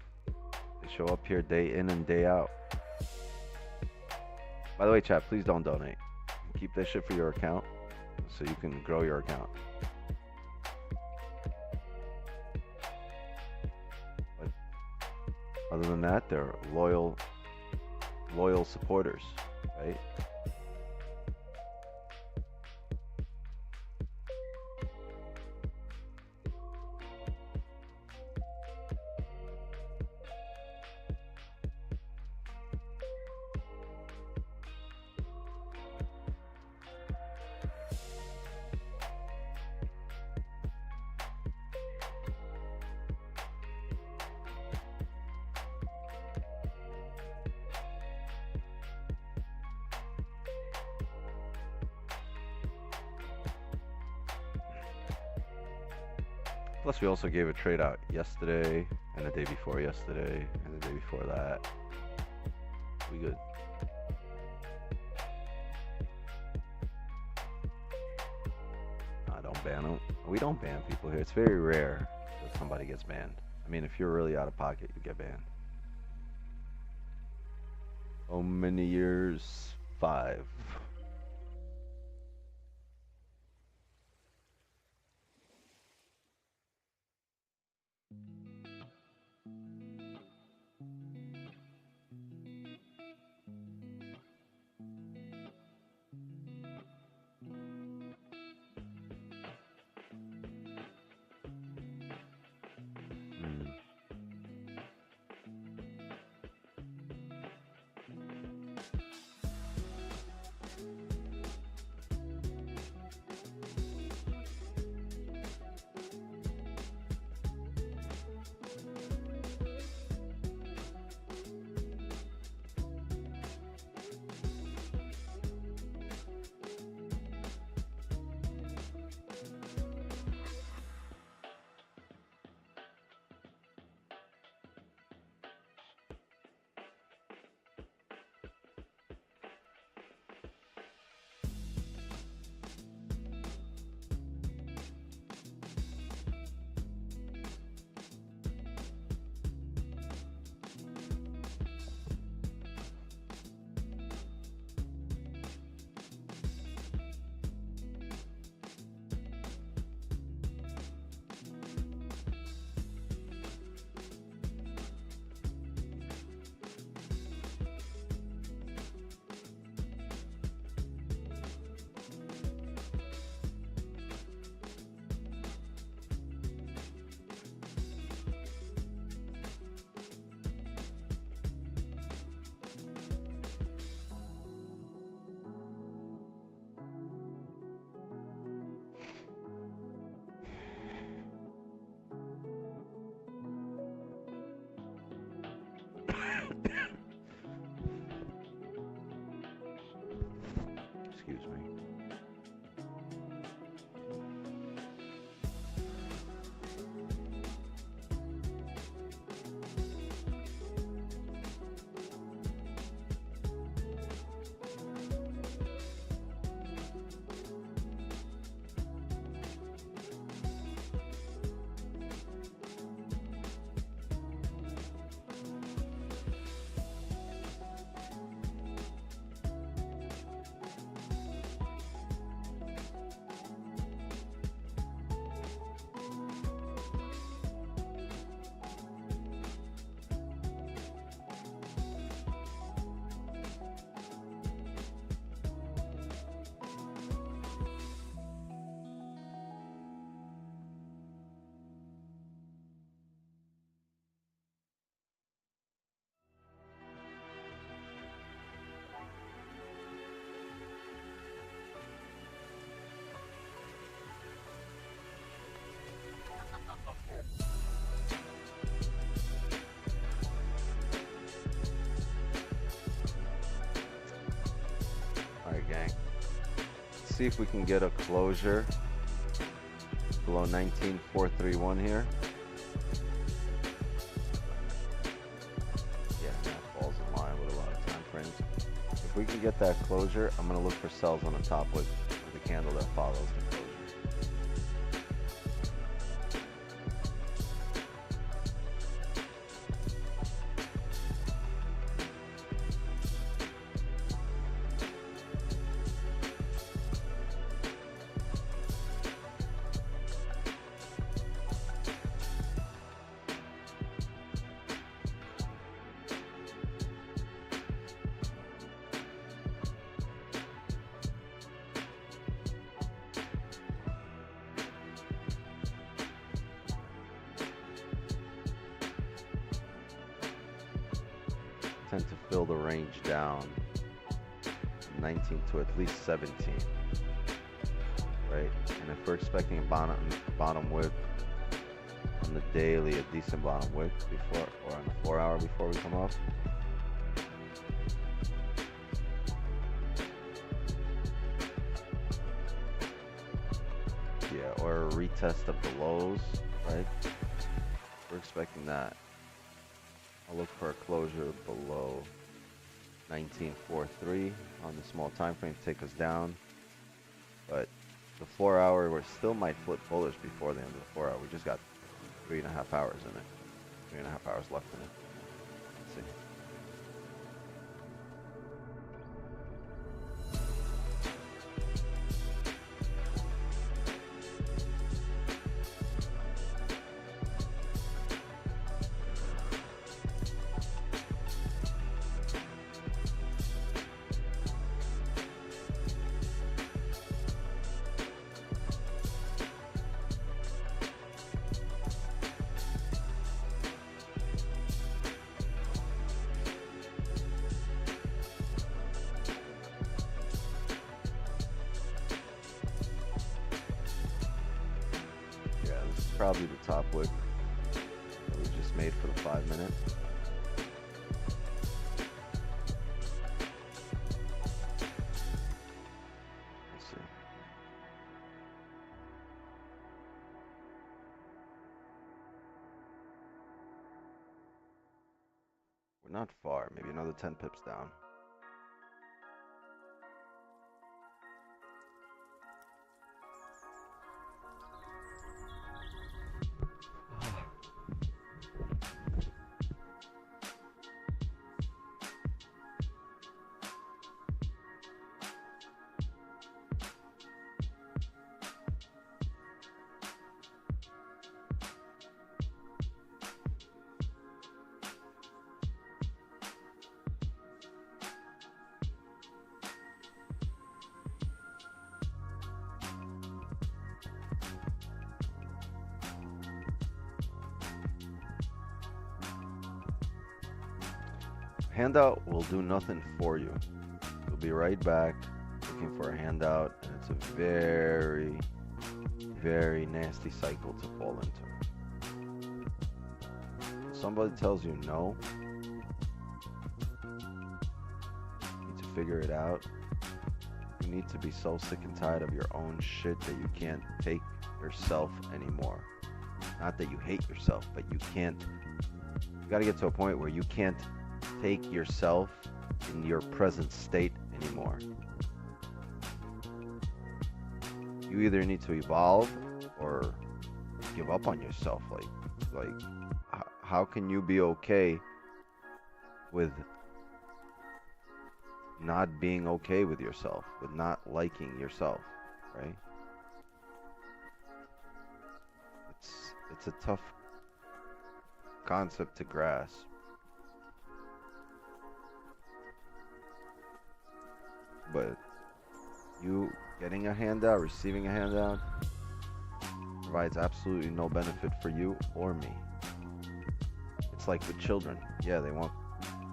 They show up here day in and day out. By the way, chat, please don't donate. Keep that shit for your account so you can grow your account. But other than that, they're loyal supporters, right? Plus, we also gave a trade out yesterday, and the day before yesterday, and the day before that. We good. I don't ban them. We don't ban people here. It's very rare that somebody gets banned. I mean, if you're really out of pocket, you get banned. Oh, many years. 5. Mm. Excuse me. Alright, gang. Let's see if we can get a closure below 19,431 here. Yeah, that falls in line with a lot of time frames. If we can get that closure, I'm going to look for sells on the top with the candle that follows the closure. Tend to fill the range down from 19 to at least 17, right? And if we're expecting a bottom wick on the daily, a decent bottom wick before, or on the 4 hour before we come up, yeah, or a retest of the lows, right? We're expecting that. I'll look for a closure below 19.43 on the small time frame to take us down. But the 4 hour, we still might flip bullish before the end of the 4 hour. We just got 3.5 hours in it. 3.5 hours left in it. Let's see. probably the top wick that we just made for the 5 minute. Let's see. We're not far, maybe another 10 pips down. Handout will do nothing for you. You'll be right back looking for a handout, and it's a very, very nasty cycle to fall into. If somebody tells you no, you need to figure it out. You need to be so sick and tired of your own shit that you can't take yourself anymore. Not that you hate yourself, but you can't. You gotta get to a point where you can't take yourself in your present state anymore. You either need to evolve or give up on yourself. Like how can you be okay with not being okay with yourself, with not liking yourself, right? It's a tough concept to grasp. But you getting a handout, receiving a handout, provides absolutely no benefit for you or me. It's like with children. Yeah, they want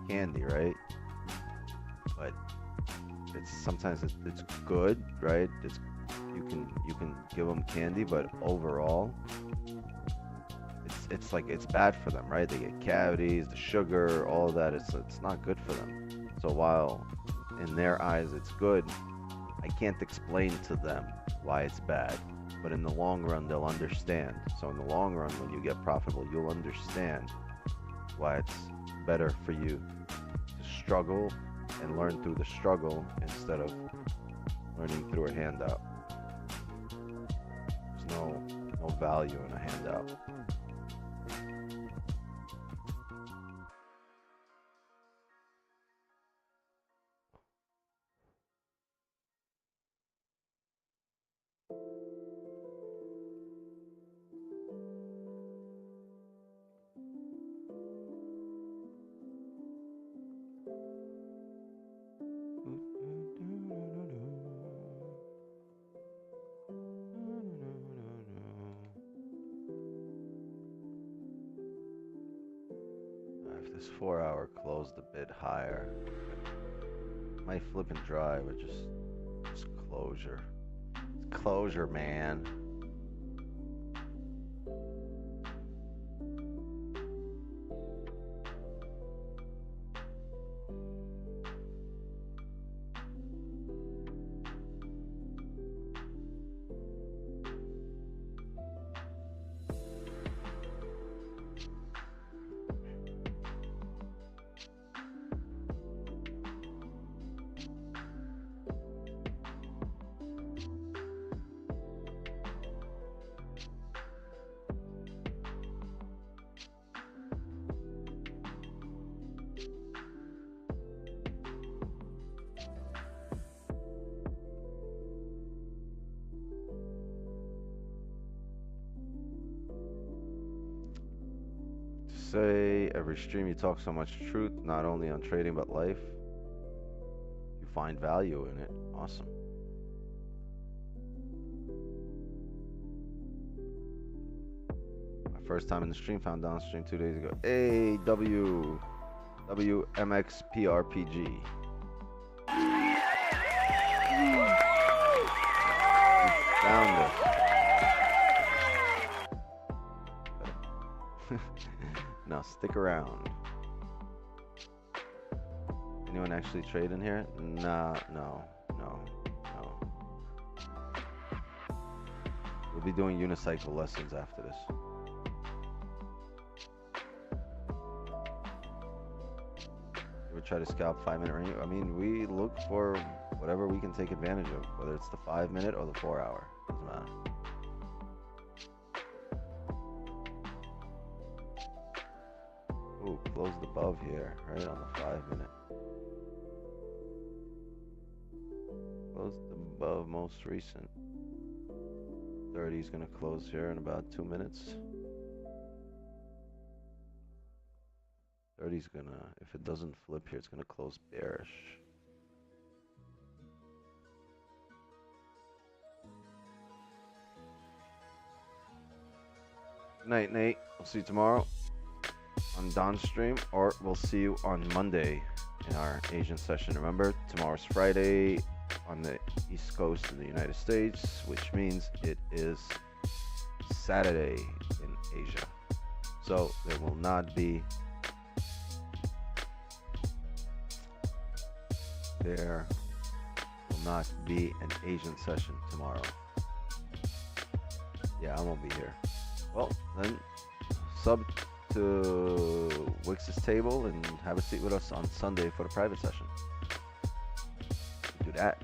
candy, right? But sometimes it's good, right? You can give them candy, but overall, it's like it's bad for them, right? They get cavities, the sugar, all of that. It's not good for them. So while in their eyes it's good, I can't explain to them why it's bad, but in the long run they'll understand. So in the long run, when you get profitable, you'll understand why it's better for you to struggle and learn through the struggle instead of learning through a handout. There's no value in a handout. If this 4 hour closed a bit higher, might flip and dry, but just closure. It's closure, man. Say every stream you talk so much truth, not only on trading but life. You find value in it. Awesome. My first time in the stream, found downstream 2 days ago. Hey, WMXPRPG. Found us. stick around. Anyone actually trade in here? Nah, no. We'll be doing unicycle lessons after this. Ever try to scalp 5-minute range? I mean, we look for whatever we can take advantage of, whether it's the 5-minute or the 4-hour. Doesn't matter. Ooh, closed above here, right on the 5-minute. Closed above most recent. 30 is going to close here in about 2 minutes. 30 is going to, if it doesn't flip here, it's going to close bearish. Good night, Nate. I'll see you tomorrow on Don's stream, or we'll see you on Monday in our Asian session. Remember, tomorrow's Friday on the East Coast of the United States, which means it is Saturday in Asia. So there will not be an Asian session tomorrow. Yeah, I won't be here. Well, then sub to Wix's table and have a seat with us on Sunday for the private session. Do that.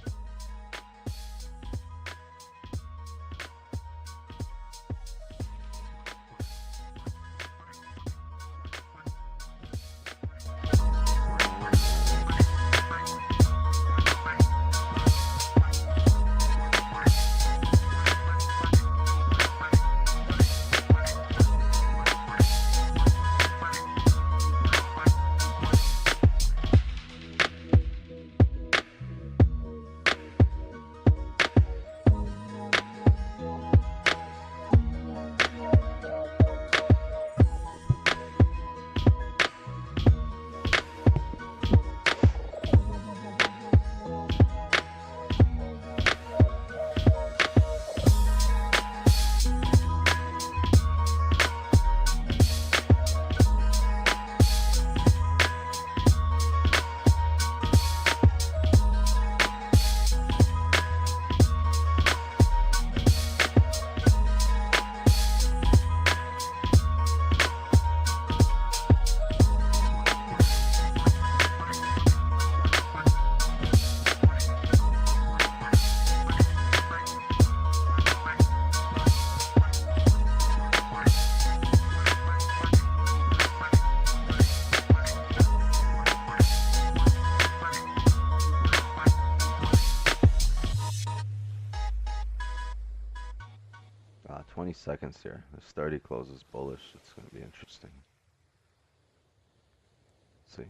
Seconds here. This 30 closes bullish. It's going to be interesting. Let's see.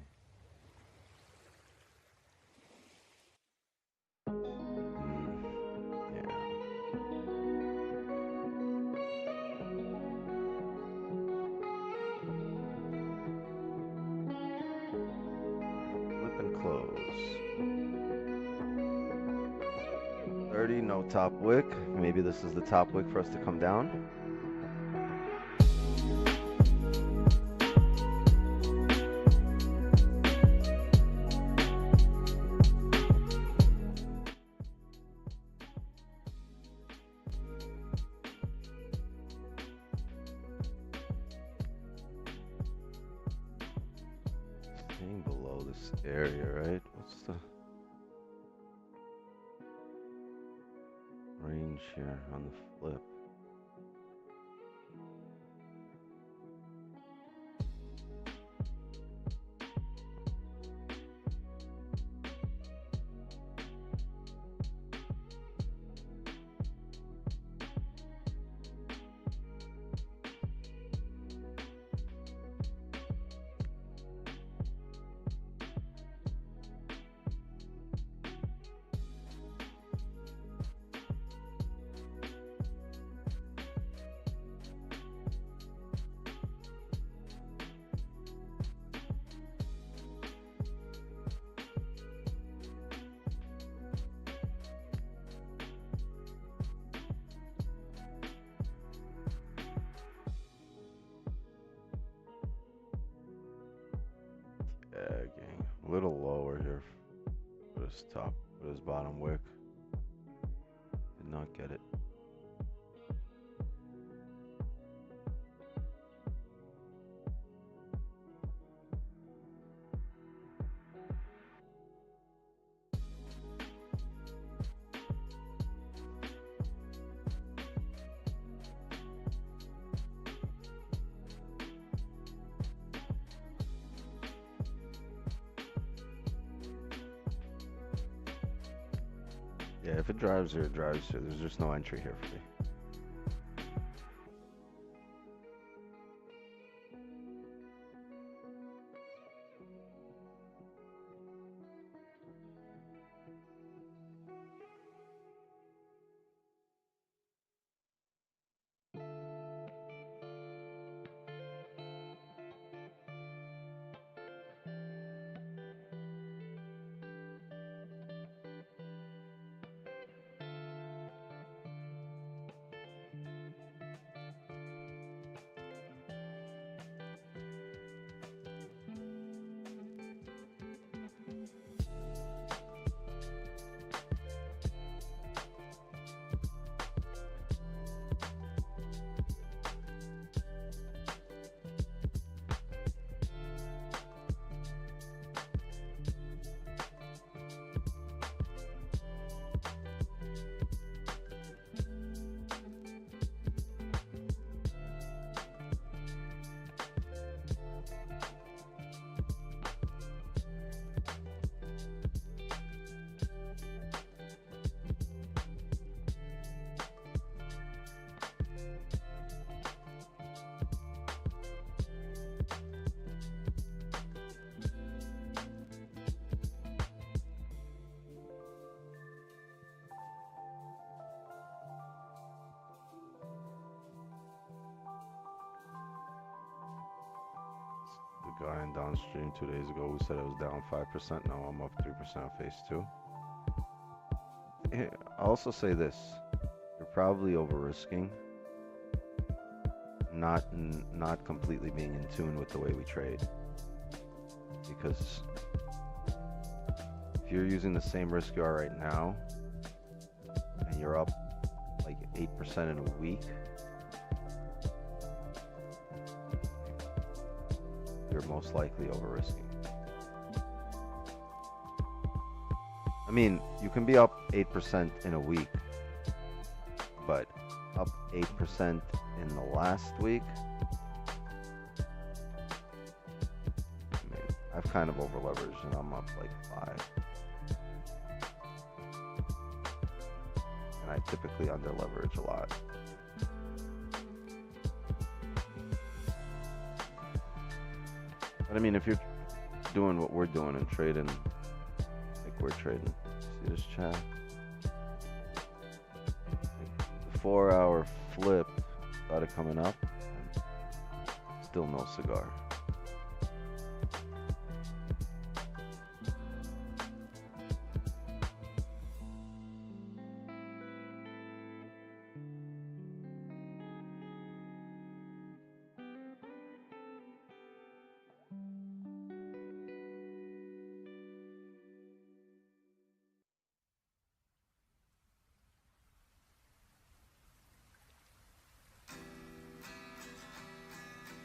Yeah. Flip and close. 30, no top wick. Maybe this is the top wick for us to come down. Staying below this area, right? What's the range here on the flip? his top with his bottom wick. Did not get it. Yeah, if it drives here, it drives here. There's just no entry here for me. The guy in downstream 2 days ago who said it was down 5%. Now I'm up 3% on phase 2. I'll also say this. You're probably over risking. Not completely being in tune with the way we trade. Because if you're using the same risk you are right now, and you're up like 8% in a week, you're most likely over risking. I mean, you can be up 8% in a week, but up 8% in the last week, I mean, I've kind of over leveraged and I'm up like 5. And I typically under leverage a lot. But I mean, if you're doing what we're doing and trading, like we're trading, see this chat? The 4-hour flip started coming up, and still no cigar.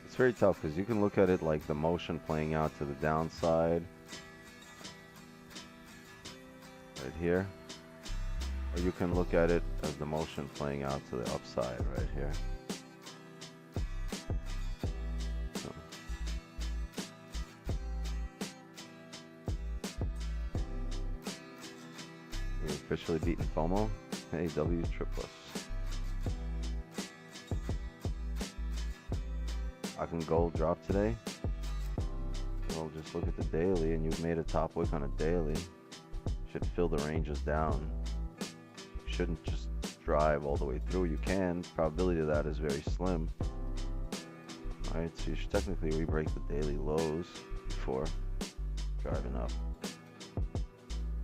It's very tough because you can look at it like the motion playing out to the downside right here, or you can look at it as the motion playing out to the upside right here. So. We're officially beating FOMO. Hey, W's triplus. I can gold drop today. Well, just look at the daily, and you've made a top wick on a daily. Should fill the ranges down. You shouldn't just drive all the way through. You can. Probability of that is very slim. Alright, so you should technically re-break the daily lows before driving up.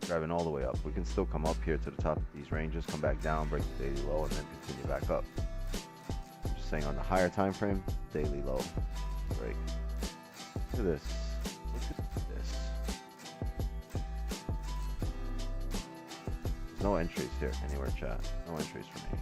Driving all the way up. We can still come up here to the top of these ranges, come back down, break the daily low, and then continue back up. Just saying on the higher time frame, daily low break. Look at this. Look at this. No entries here anywhere, chat. No entries for me.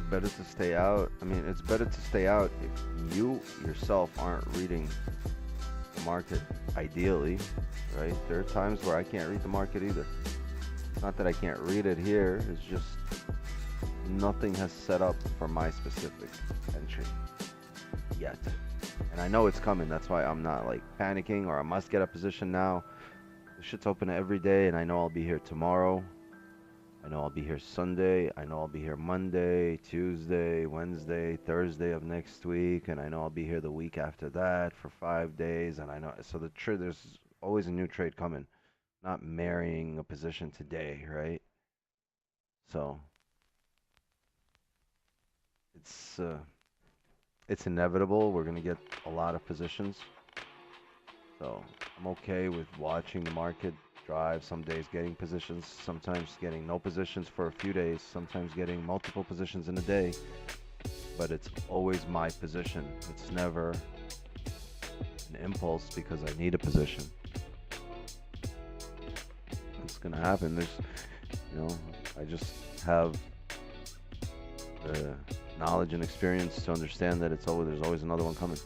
Better to stay out. I mean, it's better to stay out if you yourself aren't reading the market ideally, right? There are times where I can't read the market either. It's not that I can't read it here, it's just nothing has set up for my specific entry yet. And I know it's coming, that's why I'm not like panicking or I must get a position now. The shit's open every day and I know I'll be here tomorrow. I know I'll be here Sunday, I know I'll be here Monday, Tuesday, Wednesday, Thursday of next week, and I know I'll be here the week after that for 5 days, and I know, so there's always a new trade coming, not marrying a position today, right? So, it's inevitable, we're gonna get a lot of positions, so I'm okay with watching the market drive, some days getting positions, sometimes getting no positions for a few days, sometimes getting multiple positions in a day, but it's always my position. It's never an impulse because I need a position. It's gonna happen. There's, you know, I just have the knowledge and experience to understand that there's always another one coming.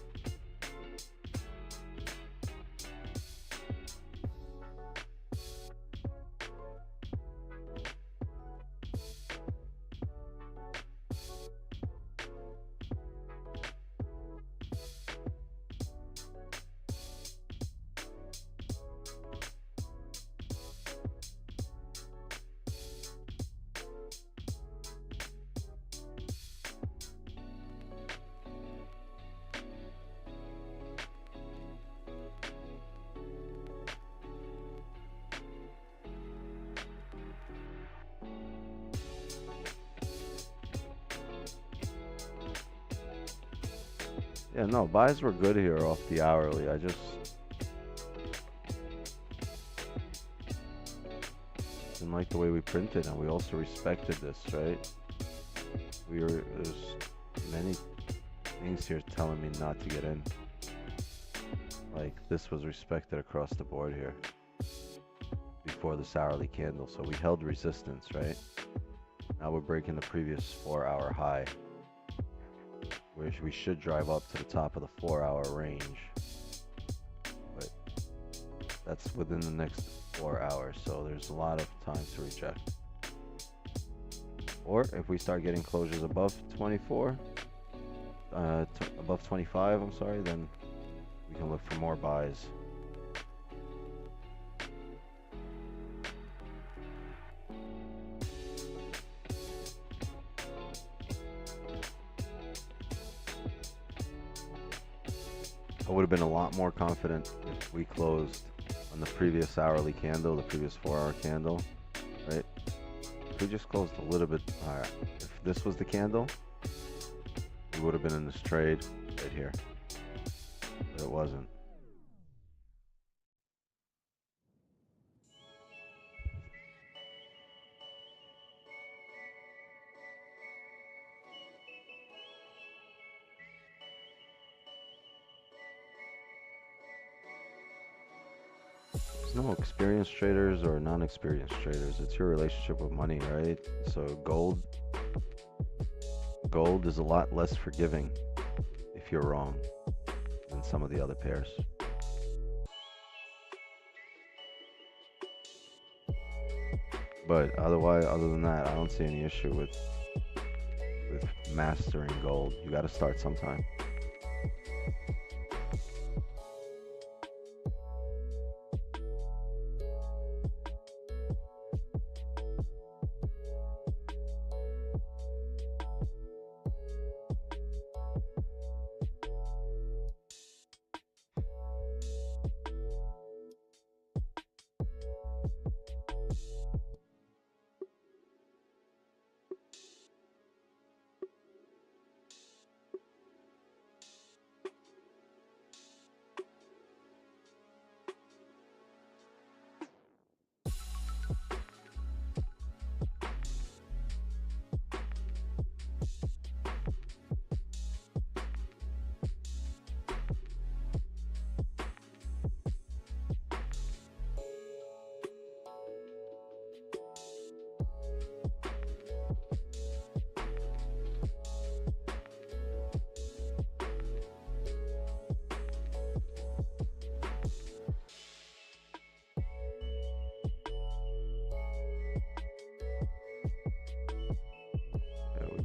Yeah, no, buys were good here off the hourly. I just didn't like the way we printed, and we also respected this, right? There's many things here telling me not to get in. Like, this was respected across the board here before this hourly candle, so we held resistance, right? Now we're breaking the previous 4-hour high. We should drive up to the top of the 4-hour range, but that's within the next 4 hours, so there's a lot of time to reject. Or if we start getting closures above 24, above 25, I'm sorry, then we can look for more buys. I would have been a lot more confident if we closed on the previous hourly candle, the previous 4-hour candle, right? If we just closed a little bit higher, if this was the candle, we would have been in this trade right here, but it wasn't. There's no experienced traders or non-experienced traders. It's your relationship with money, right? So gold is a lot less forgiving if you're wrong than some of the other pairs. But otherwise, other than that, I don't see any issue with mastering gold. You got to start sometime.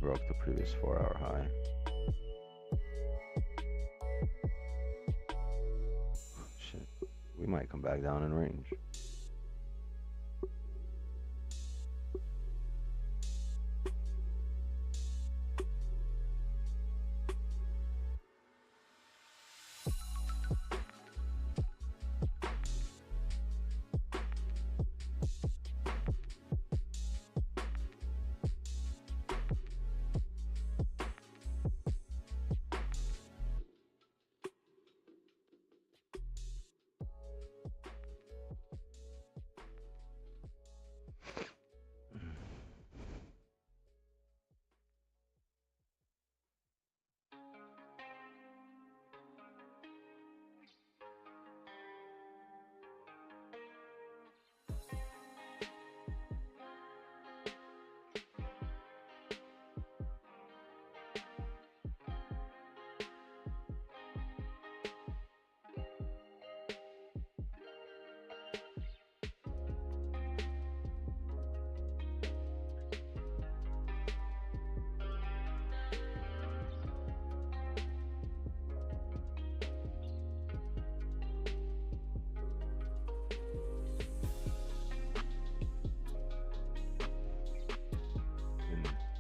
Broke the previous 4-hour high. Shit, we might come back down in range.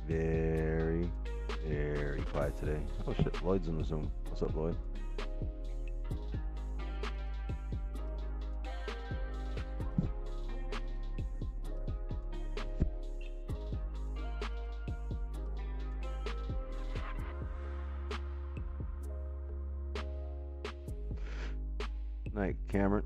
Very, very quiet today. Oh shit, Lloyd's in the Zoom. What's up, Lloyd? Night, Cameron.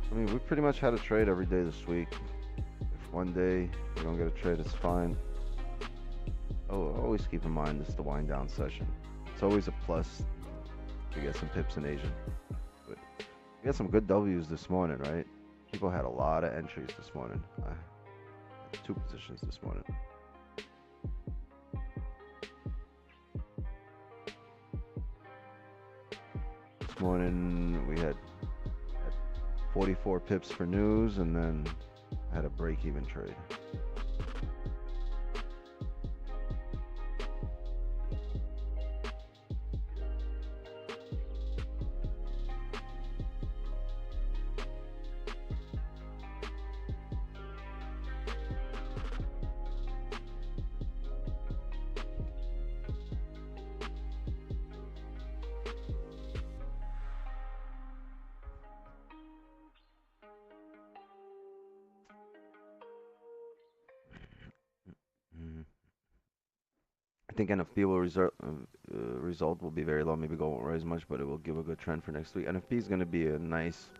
I mean, we pretty much had a trade every day this week. If one day we don't get a trade, it's fine. Oh, always keep in mind this is the wind down session. It's always a plus to get some pips in Asian. But we had some good W's this morning, right? People had a lot of entries this morning. I had 2 positions this morning. This morning we had 44 pips for news, and then I had a break-even trade. think NFP will result will be very low. Maybe gold won't rise much, but it will give a good trend for next week. NFP is going to be a nice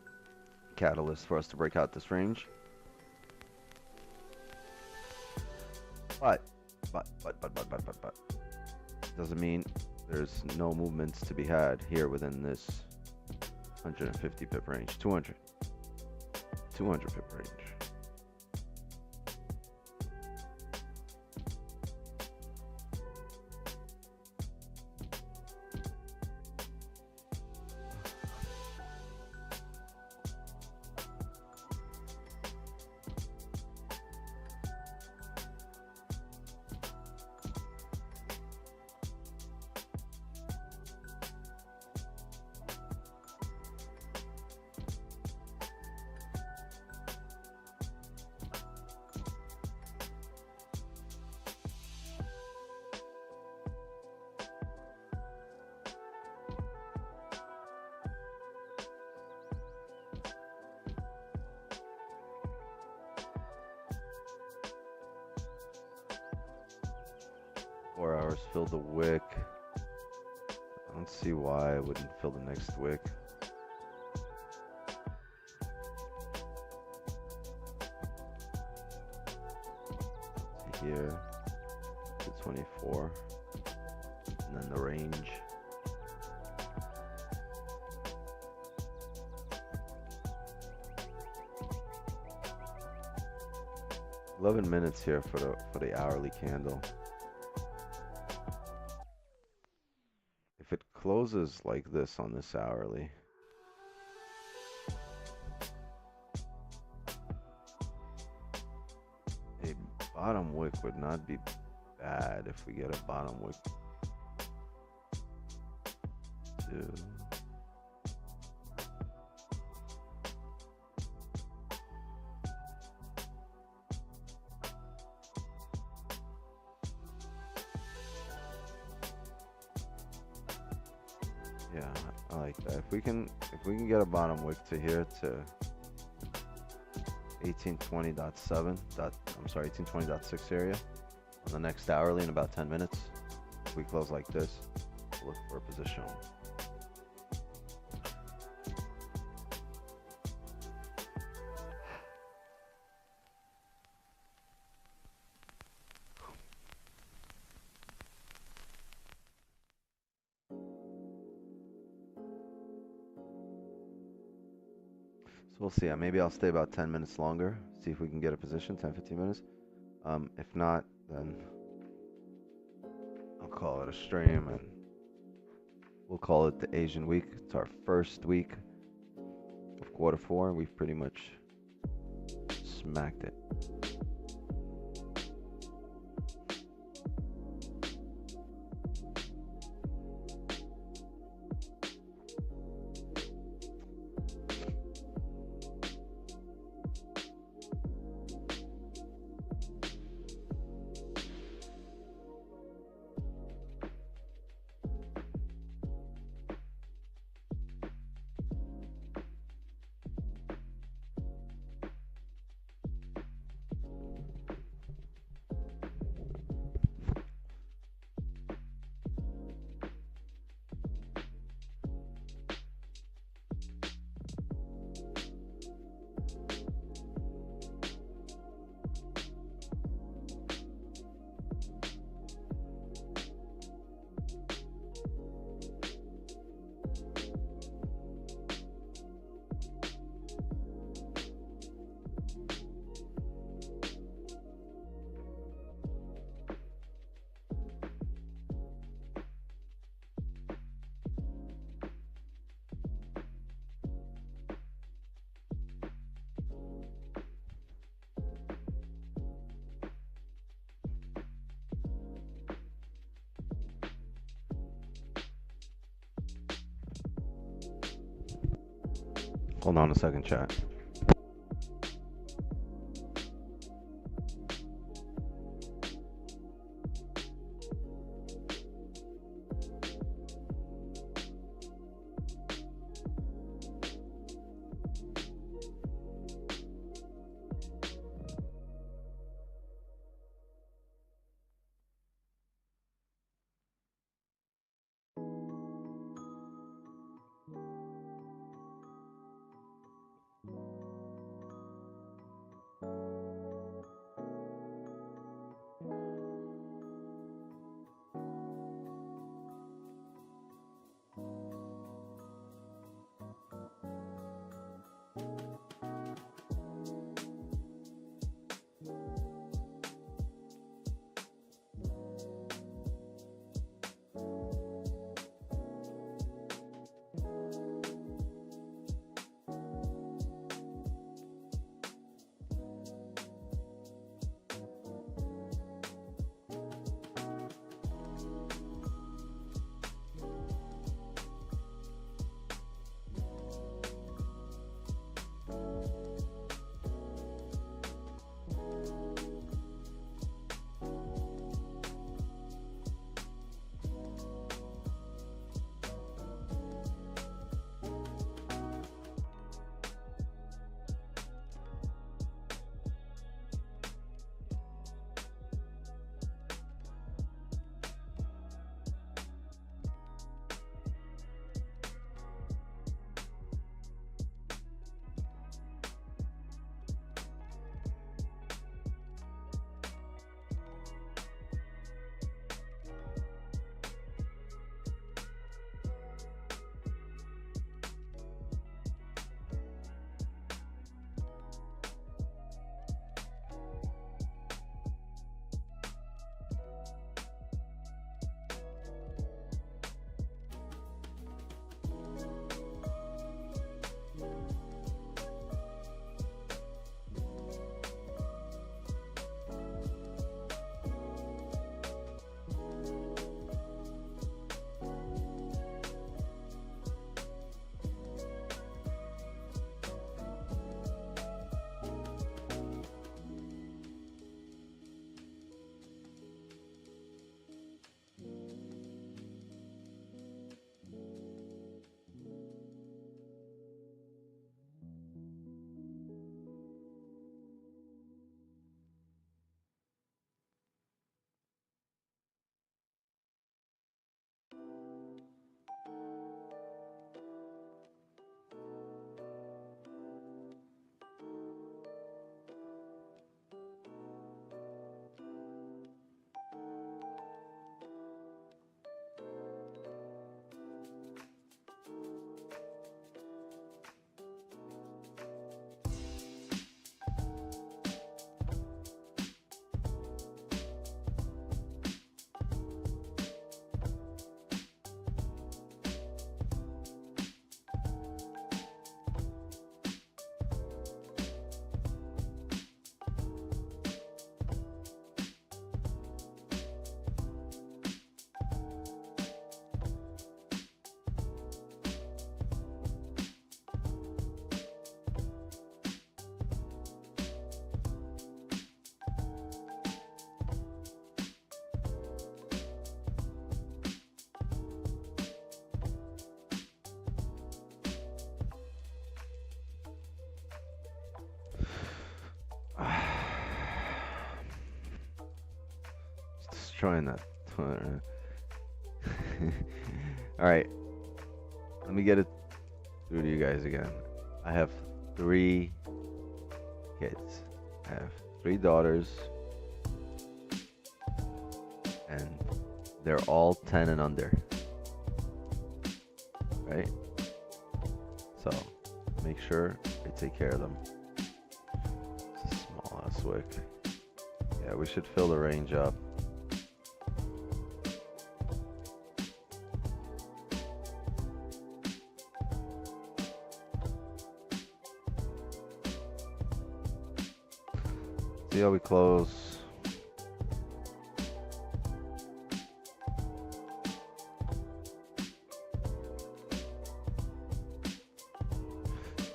catalyst for us to break out this range. But doesn't mean there's no movements to be had here within this 150 pip range, 200 pip range. Hours fill the wick. I don't see why I wouldn't fill the next wick. Here to 24, and then the range. $11 minutes here for the hourly candle. If it closes like this on this hourly, a bottom wick would not be bad if we get a bottom wick. Yeah, I like that. If we can get a bottom wick to here to 1820.7 I'm sorry, 1820.6 area on the next hourly in about 10 minutes. If we close like this, we'll look for a position. So we'll see. Maybe I'll stay about 10 minutes longer, see if we can get a position, 10-15 minutes. If not, then I'll call it a stream, and we'll call it the Asian week. It's our first week of quarter four, and we've pretty much smacked it. Hold on a second, chat. destroying that. Alright. Let me get it through to you guys again. I have 3 kids. I have 3 daughters. And they're all 10 and under. Right? So, make sure I take care of them. It's a small ass wick. Yeah, we should fill the range up. See how we close.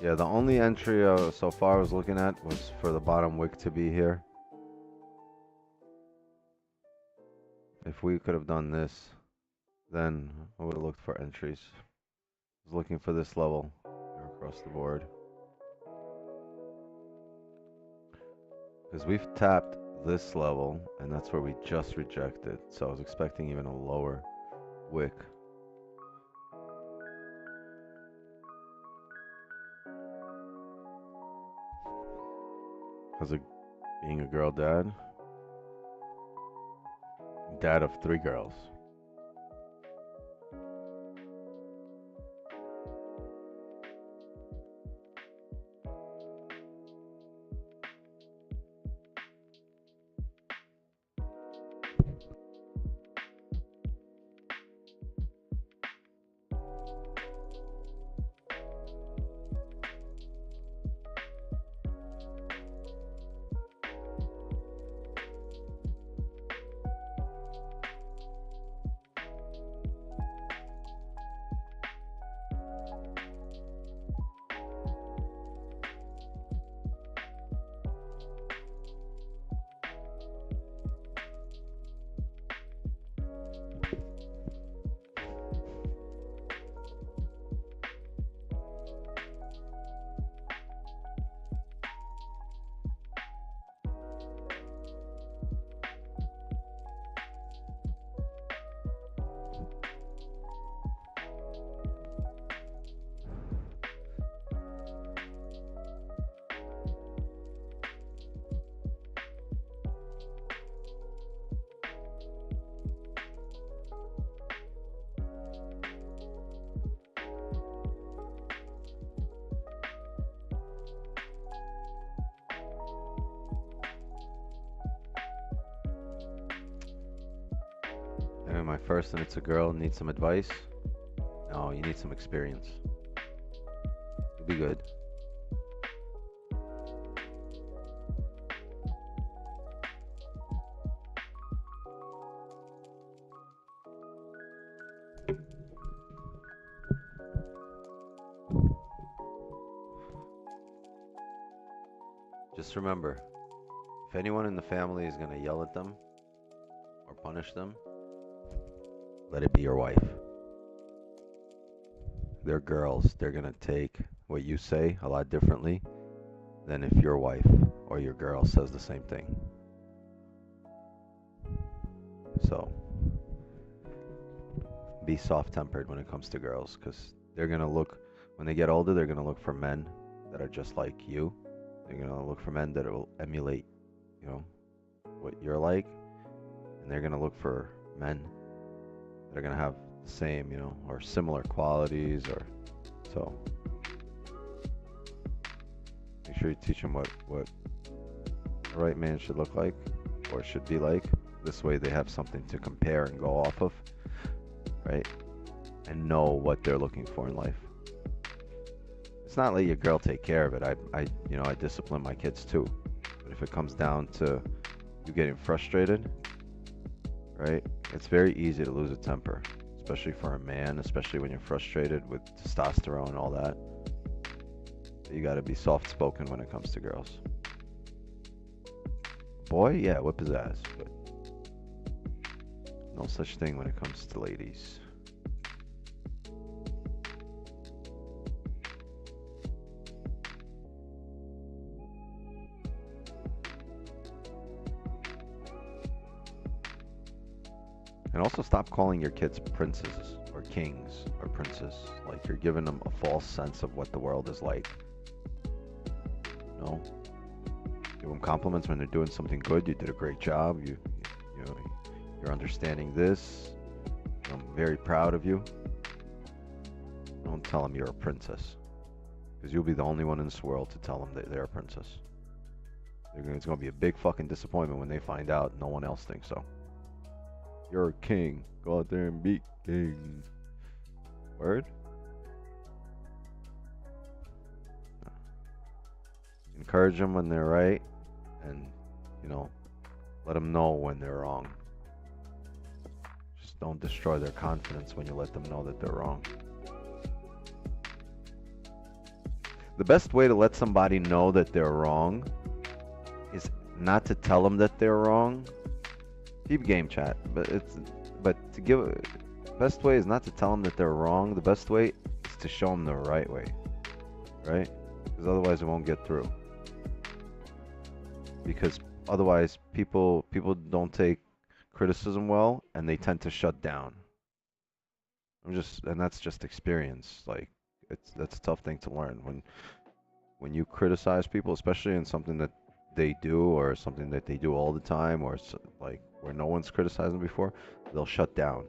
Yeah, the only entry so far I was looking at was for the bottom wick to be here. If we could have done this, then I would have looked for entries. I was looking for this level across the board. Because we've tapped this level, and that's where we just rejected. So I was expecting even a lower wick. As being a girl dad of 3 girls. And my first, and it's a girl, needs some advice. No, you need some experience. You'll be good. Just remember, if anyone in the family is going to yell at them or punish them, let it be your wife. They're girls. They're going to take what you say a lot differently than if your wife or your girl says the same thing. So, be soft-tempered when it comes to girls, because they're going to look, when they get older, they're going to look for men that are just like you. They're going to look for men that will emulate, you know, what you're like. And they're going to look for men that are going to have the same, you know, or similar qualities, or so. Make sure you teach them what the right man should look like or should be like. This way they have something to compare and go off of, right? And know what they're looking for in life. It's not let your girl take care of it. I discipline my kids too. But if it comes down to you getting frustrated, right? It's very easy to lose a temper, especially for a man, especially when you're frustrated with testosterone and all that. You got to be soft-spoken when it comes to girls. Boy, yeah, whip his ass, but no such thing when it comes to ladies. And also stop calling your kids princes or kings or princes. Like you're giving them a false sense of what the world is like. You know? Give them compliments when they're doing something good. You did a great job. You know, you're understanding this. I'm very proud of you. Don't tell them you're a princess, because you'll be the only one in this world to tell them that they're a princess. It's going to be a big fucking disappointment when they find out no one else thinks so. You're a king. Go out there and be king. Word? Encourage them when they're right, and, you know, let them know when they're wrong. Just don't destroy their confidence when you let them know that they're wrong. The best way to let somebody know that they're wrong is not to tell them that they're wrong. Deep game chat, best way is not to tell them that they're wrong. The best way is to show them the right way, right? Because otherwise it won't get through. Because otherwise people don't take criticism well, and they tend to shut down. And that's just experience. Like that's a tough thing to learn when you criticize people, especially in something that they do or something that they do all the time, or like where no one's criticized them before, they'll shut down.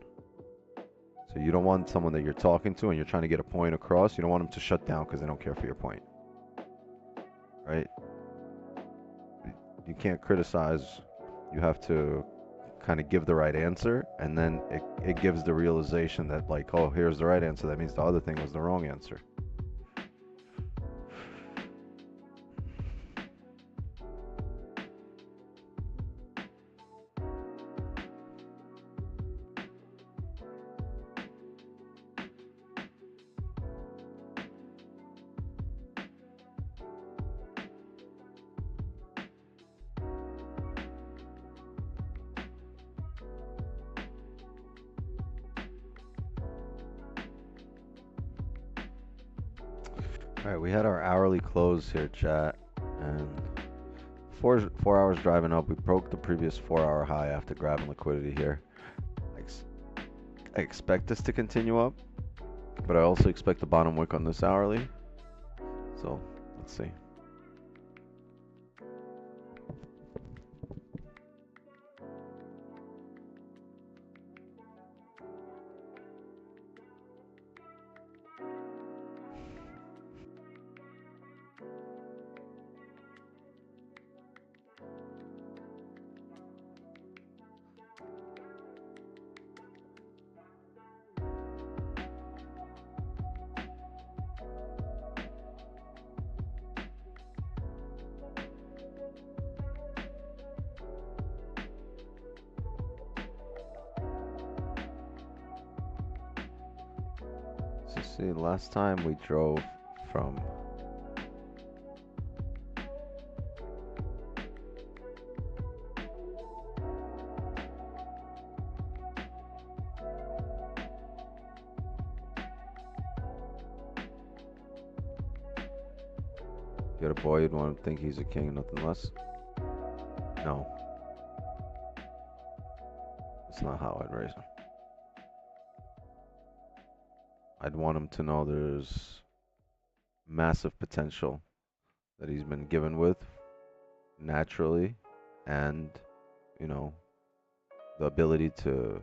So you don't want someone that you're talking to and you're trying to get a point across, you don't want them to shut down because they don't care for your point, right? You can't criticize. You have to kind of give the right answer, and then it gives the realization that, like, oh, here's the right answer. That means the other thing was the wrong answer. All right, we had our hourly close here, chat, and 4 hours driving up. We broke the previous 4-hour high after grabbing liquidity here. I expect this to continue up, but I also expect the bottom wick on this hourly. So let's see. So see, last time we drove from get a boy, you'd want to think he's a king, nothing less. No. That's not how I'd raise him. I'd want him to know there's massive potential that he's been given with naturally, and, you know, the ability to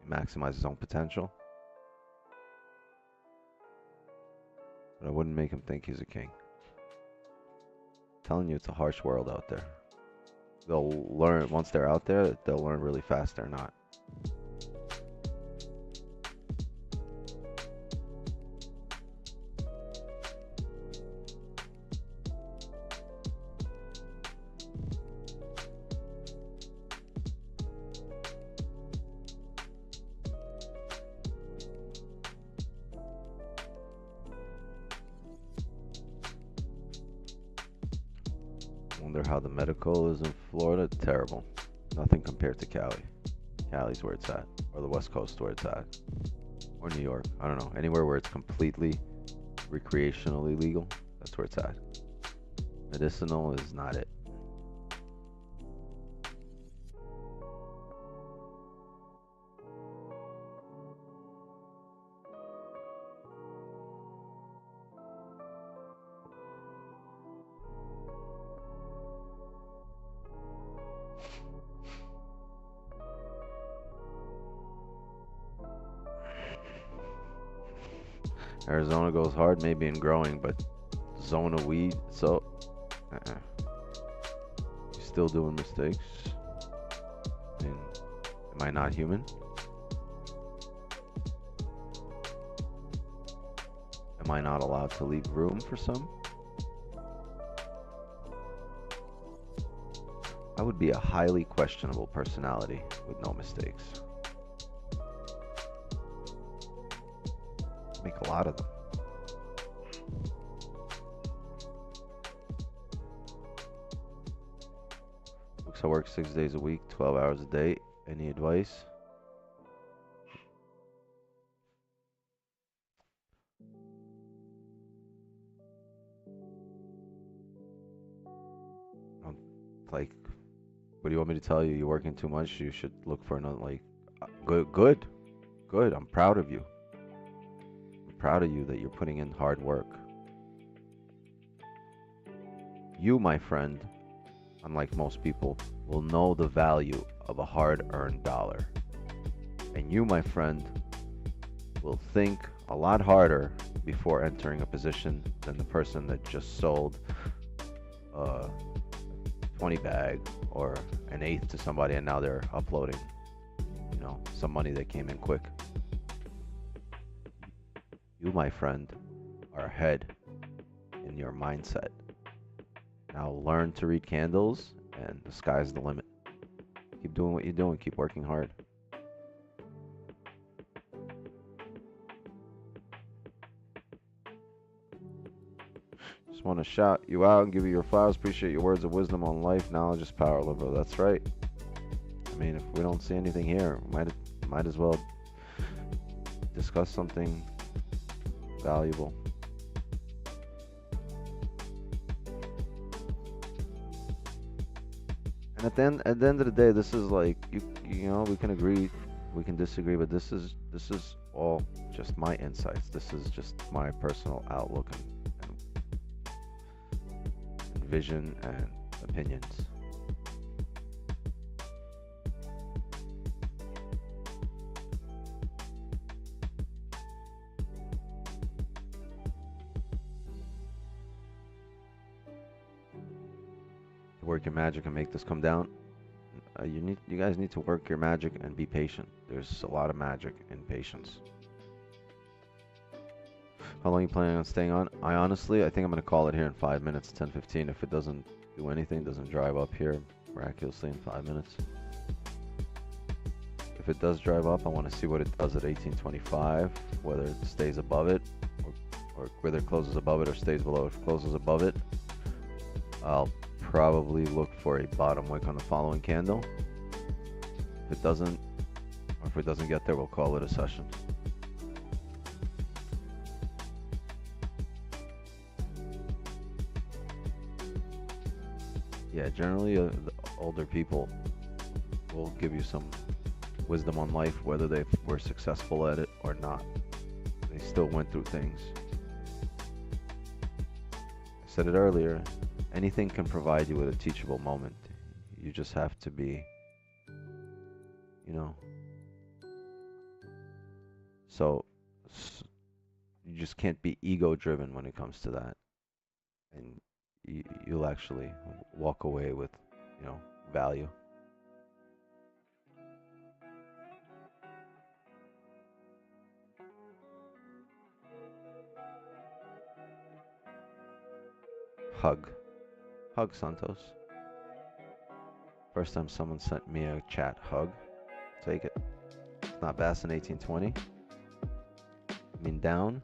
maximize his own potential. But I wouldn't make him think he's a king. I'm telling you, it's a harsh world out there. They'll learn, once they're out there, they'll learn really fast they're not. Wonder how the medical is in Florida. Terrible. Nothing compared to Cali. Cali's where it's at. Or the West Coast where it's at. Or New York. I don't know. Anywhere where it's completely recreationally legal, that's where it's at. Medicinal is not it. Arizona goes hard, maybe in growing, but zone of weed, so you're still doing mistakes. I mean, am I not human? Am I not allowed to leave room for some? I would be a highly questionable personality with no mistakes. Make a lot of them. Looks I work 6 days a week, 12 hours a day. Any advice? Like, what do you want me to tell you? You're working too much. You should look for another. Like, good. I'm proud of you. I'm proud of you that you're putting in hard work. You, my friend, unlike most people, will know the value of a hard-earned dollar. And you, my friend, will think a lot harder before entering a position than the person that just sold a 20 bag or an eighth to somebody and now they're uploading, some money that came in quick. You, my friend, are ahead in your mindset. Now learn to read candles and the sky's the limit. Keep doing what you're doing. Keep working hard. Just want to shout you out and give you your flowers. Appreciate your words of wisdom on life. Knowledge is power, Liver. That's right. I mean, if we don't see anything here, might as well discuss something valuable. And at the end of the day, this is like we can agree, we can disagree, but this is all just my insights. This is just my personal outlook and vision and opinions. Work your magic and make this come down. You guys need to work your magic and be patient. There's a lot of magic in patience. How long are you planning on staying on? I think I'm going to call it here in 5 minutes, 10:15. If it doesn't do anything, doesn't drive up here miraculously in 5 minutes. If it does drive up, I want to see what it does at 1825, whether it stays above it or whether it closes above it or stays below. If it closes above it, I'll probably look for a bottom wick on the following candle. If it doesn't get there, we'll call it a session. Yeah, generally the older people will give you some wisdom on life, whether they were successful at it or not. They still went through things. I said it earlier, anything can provide you with a teachable moment. You just have to be, so you just can't be ego driven when it comes to that. And you'll actually walk away with, value. Hug Santos. First time someone sent me a chat hug. Take it. It's not Bass in 1820. I mean, down.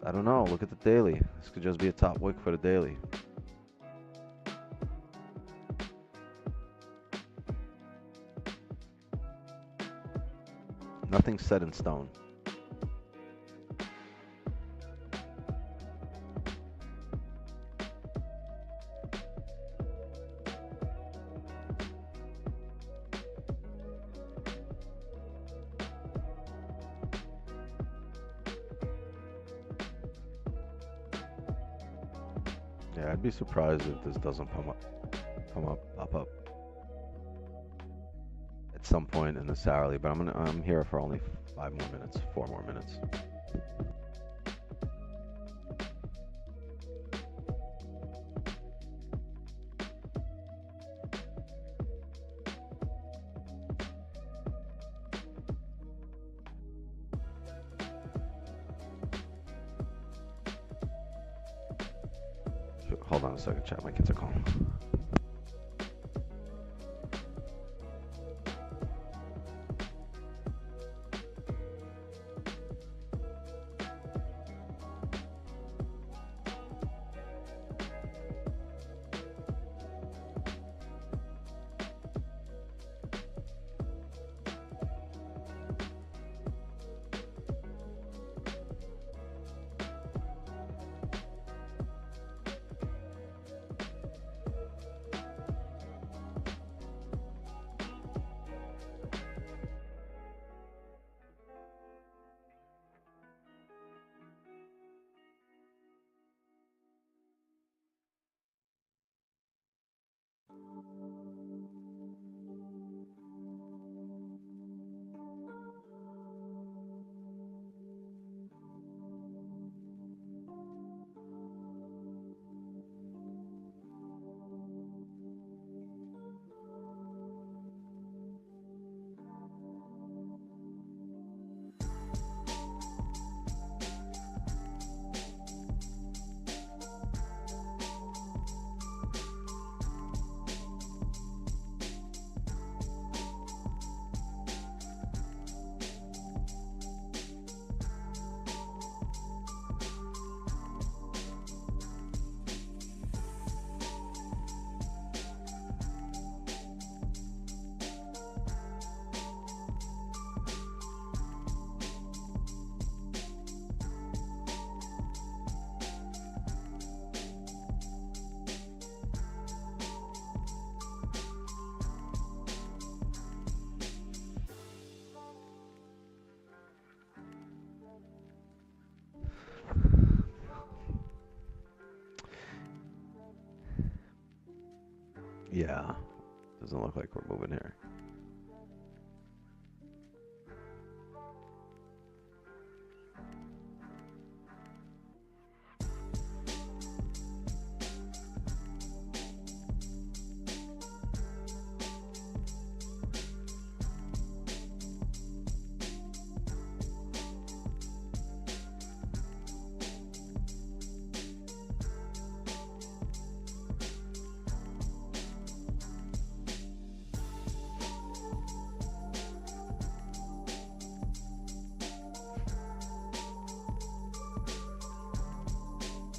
I don't know. Look at the daily. This could just be a top wick for the daily. Nothing's set in stone. Yeah, I'd be surprised if this doesn't pop up. at some point in this hourly, but I'm here for only 5 more minutes, 4 more minutes. Hold on a second, chat. My kids are calling. Yeah, doesn't look like we're moving here.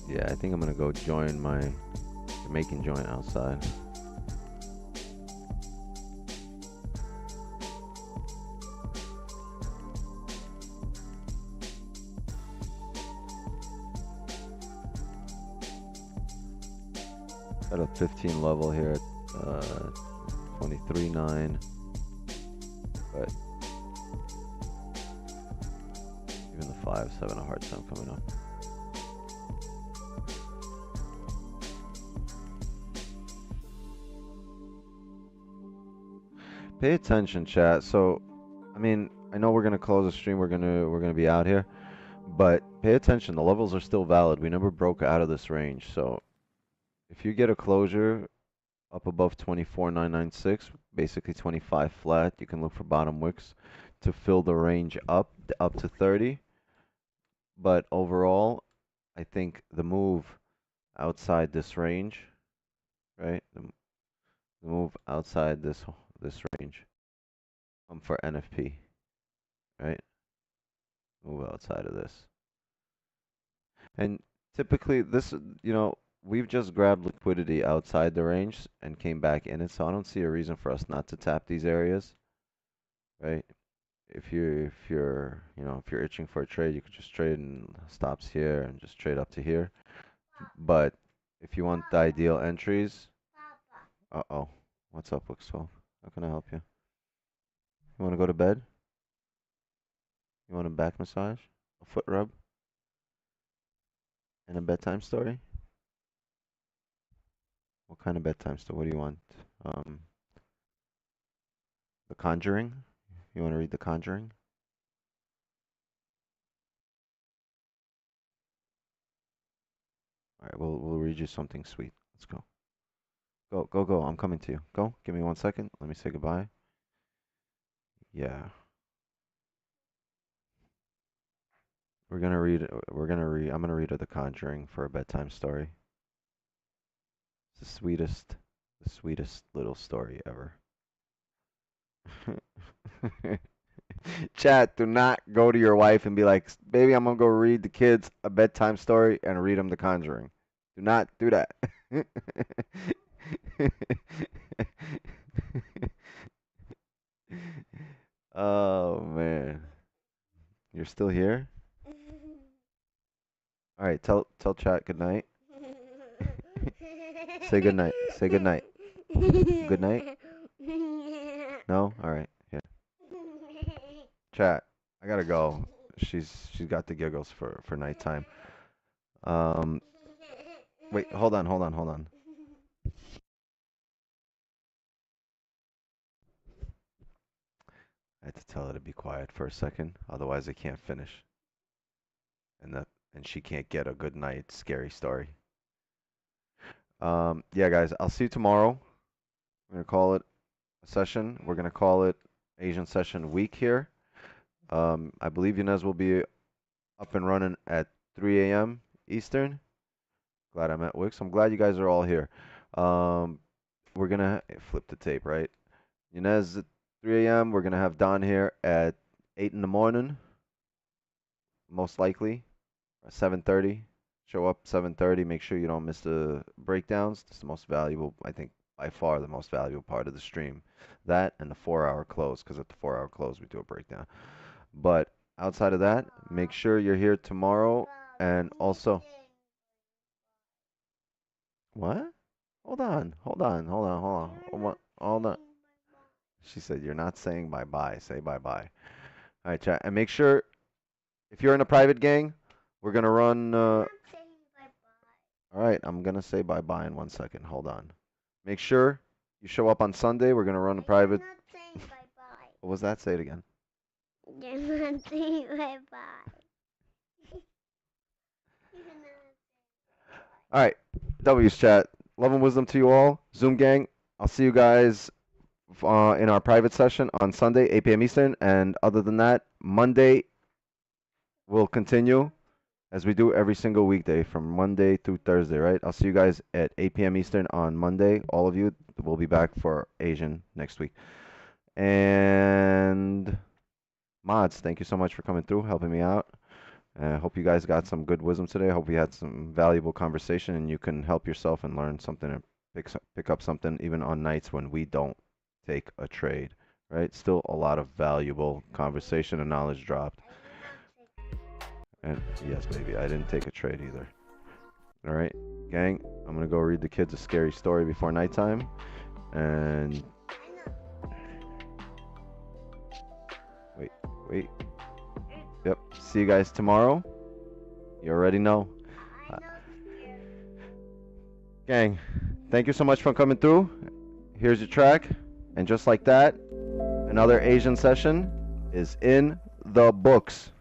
Yeah, I think I'm gonna go join my Jamaican joint outside. At a 15 level here at 23.9, but even the 5-7 a hard time coming up. Pay attention, chat. So, I mean, I know we're gonna close the stream. We're gonna be out here, but pay attention. The levels are still valid. We never broke out of this range. So, if you get a closure up above 24,996, basically 25 flat, you can look for bottom wicks to fill the range up to 30. But overall, I think the move outside this range, right? The move outside this range, for NFP, right? Move outside of this. And typically this, we've just grabbed liquidity outside the range and came back in it, so I don't see a reason for us not to tap these areas, right? If you're itching for a trade, you could just trade in stops here and just trade up to here. But if you want the ideal entries, uh-oh, what's up, Wix 12? How can I help you? You want to go to bed? You want a back massage? A foot rub? And a bedtime story? What kind of bedtime story? What do you want? The Conjuring? You want to read The Conjuring? All right, we'll read you something sweet. Let's go. Go, go, go. I'm coming to you. Go. Give me 1 second. Let me say goodbye. Yeah. I'm gonna read her The Conjuring for a bedtime story. It's the sweetest little story ever. Chat, do not go to your wife and be like, baby, I'm gonna go read the kids a bedtime story and read them The Conjuring. Do not do that. Oh man. You're still here? All right, tell chat good night. Say good night. Say good night. Good night? No? All right. Yeah. Chat, I gotta go. She's got the giggles for nighttime. Wait, hold on. I had to tell her to be quiet for a second, otherwise I can't finish. And she can't get a good night scary story. Yeah, guys, I'll see you tomorrow. We're gonna call it a session. We're gonna call it Asian Session Week here. I believe Yanez will be up and running at 3 a.m. Eastern. Glad I'm at Wix. I'm glad you guys are all here. We're gonna flip the tape, right? Yanez at 3 a.m. We're gonna have Don here at 8 in the morning, most likely, 7:30. Show up 7:30. Make sure you don't miss the breakdowns. It's the most valuable, I think, by far the most valuable part of the stream. That and the 4-hour close, because at the 4-hour close we do a breakdown. But outside of that, make sure you're here tomorrow. And also, what? Hold on. She said, you're not saying bye-bye. Say bye-bye. All right, chat. And make sure, if you're in a private gang, we're going to run. All right, I'm going to say bye-bye in 1 second. Hold on. Make sure you show up on Sunday. We're going to run a private. You're not saying bye-bye. What was that? Say it again. You're not saying bye-bye. All right. W's chat. Love and wisdom to you all. Zoom gang. I'll see you guys in our private session on Sunday, 8 p.m. Eastern. And other than that, Monday we'll continue as we do every single weekday from Monday through Thursday, right? I'll see you guys at 8 p.m. Eastern on Monday. All of you will be back for Asian next week. And mods, thank you so much for coming through, helping me out. I hope you guys got some good wisdom today. I hope you had some valuable conversation and you can help yourself and learn something and pick up something even on nights when we don't take a trade, right? Still a lot of valuable conversation and knowledge dropped. And yes, baby, I didn't take a trade either. All right, gang, I'm going to go read the kids a scary story before nighttime. And wait. Yep. See you guys tomorrow. You already know. Gang, thank you so much for coming through. Here's your track. And just like that, another Asian session is in the books.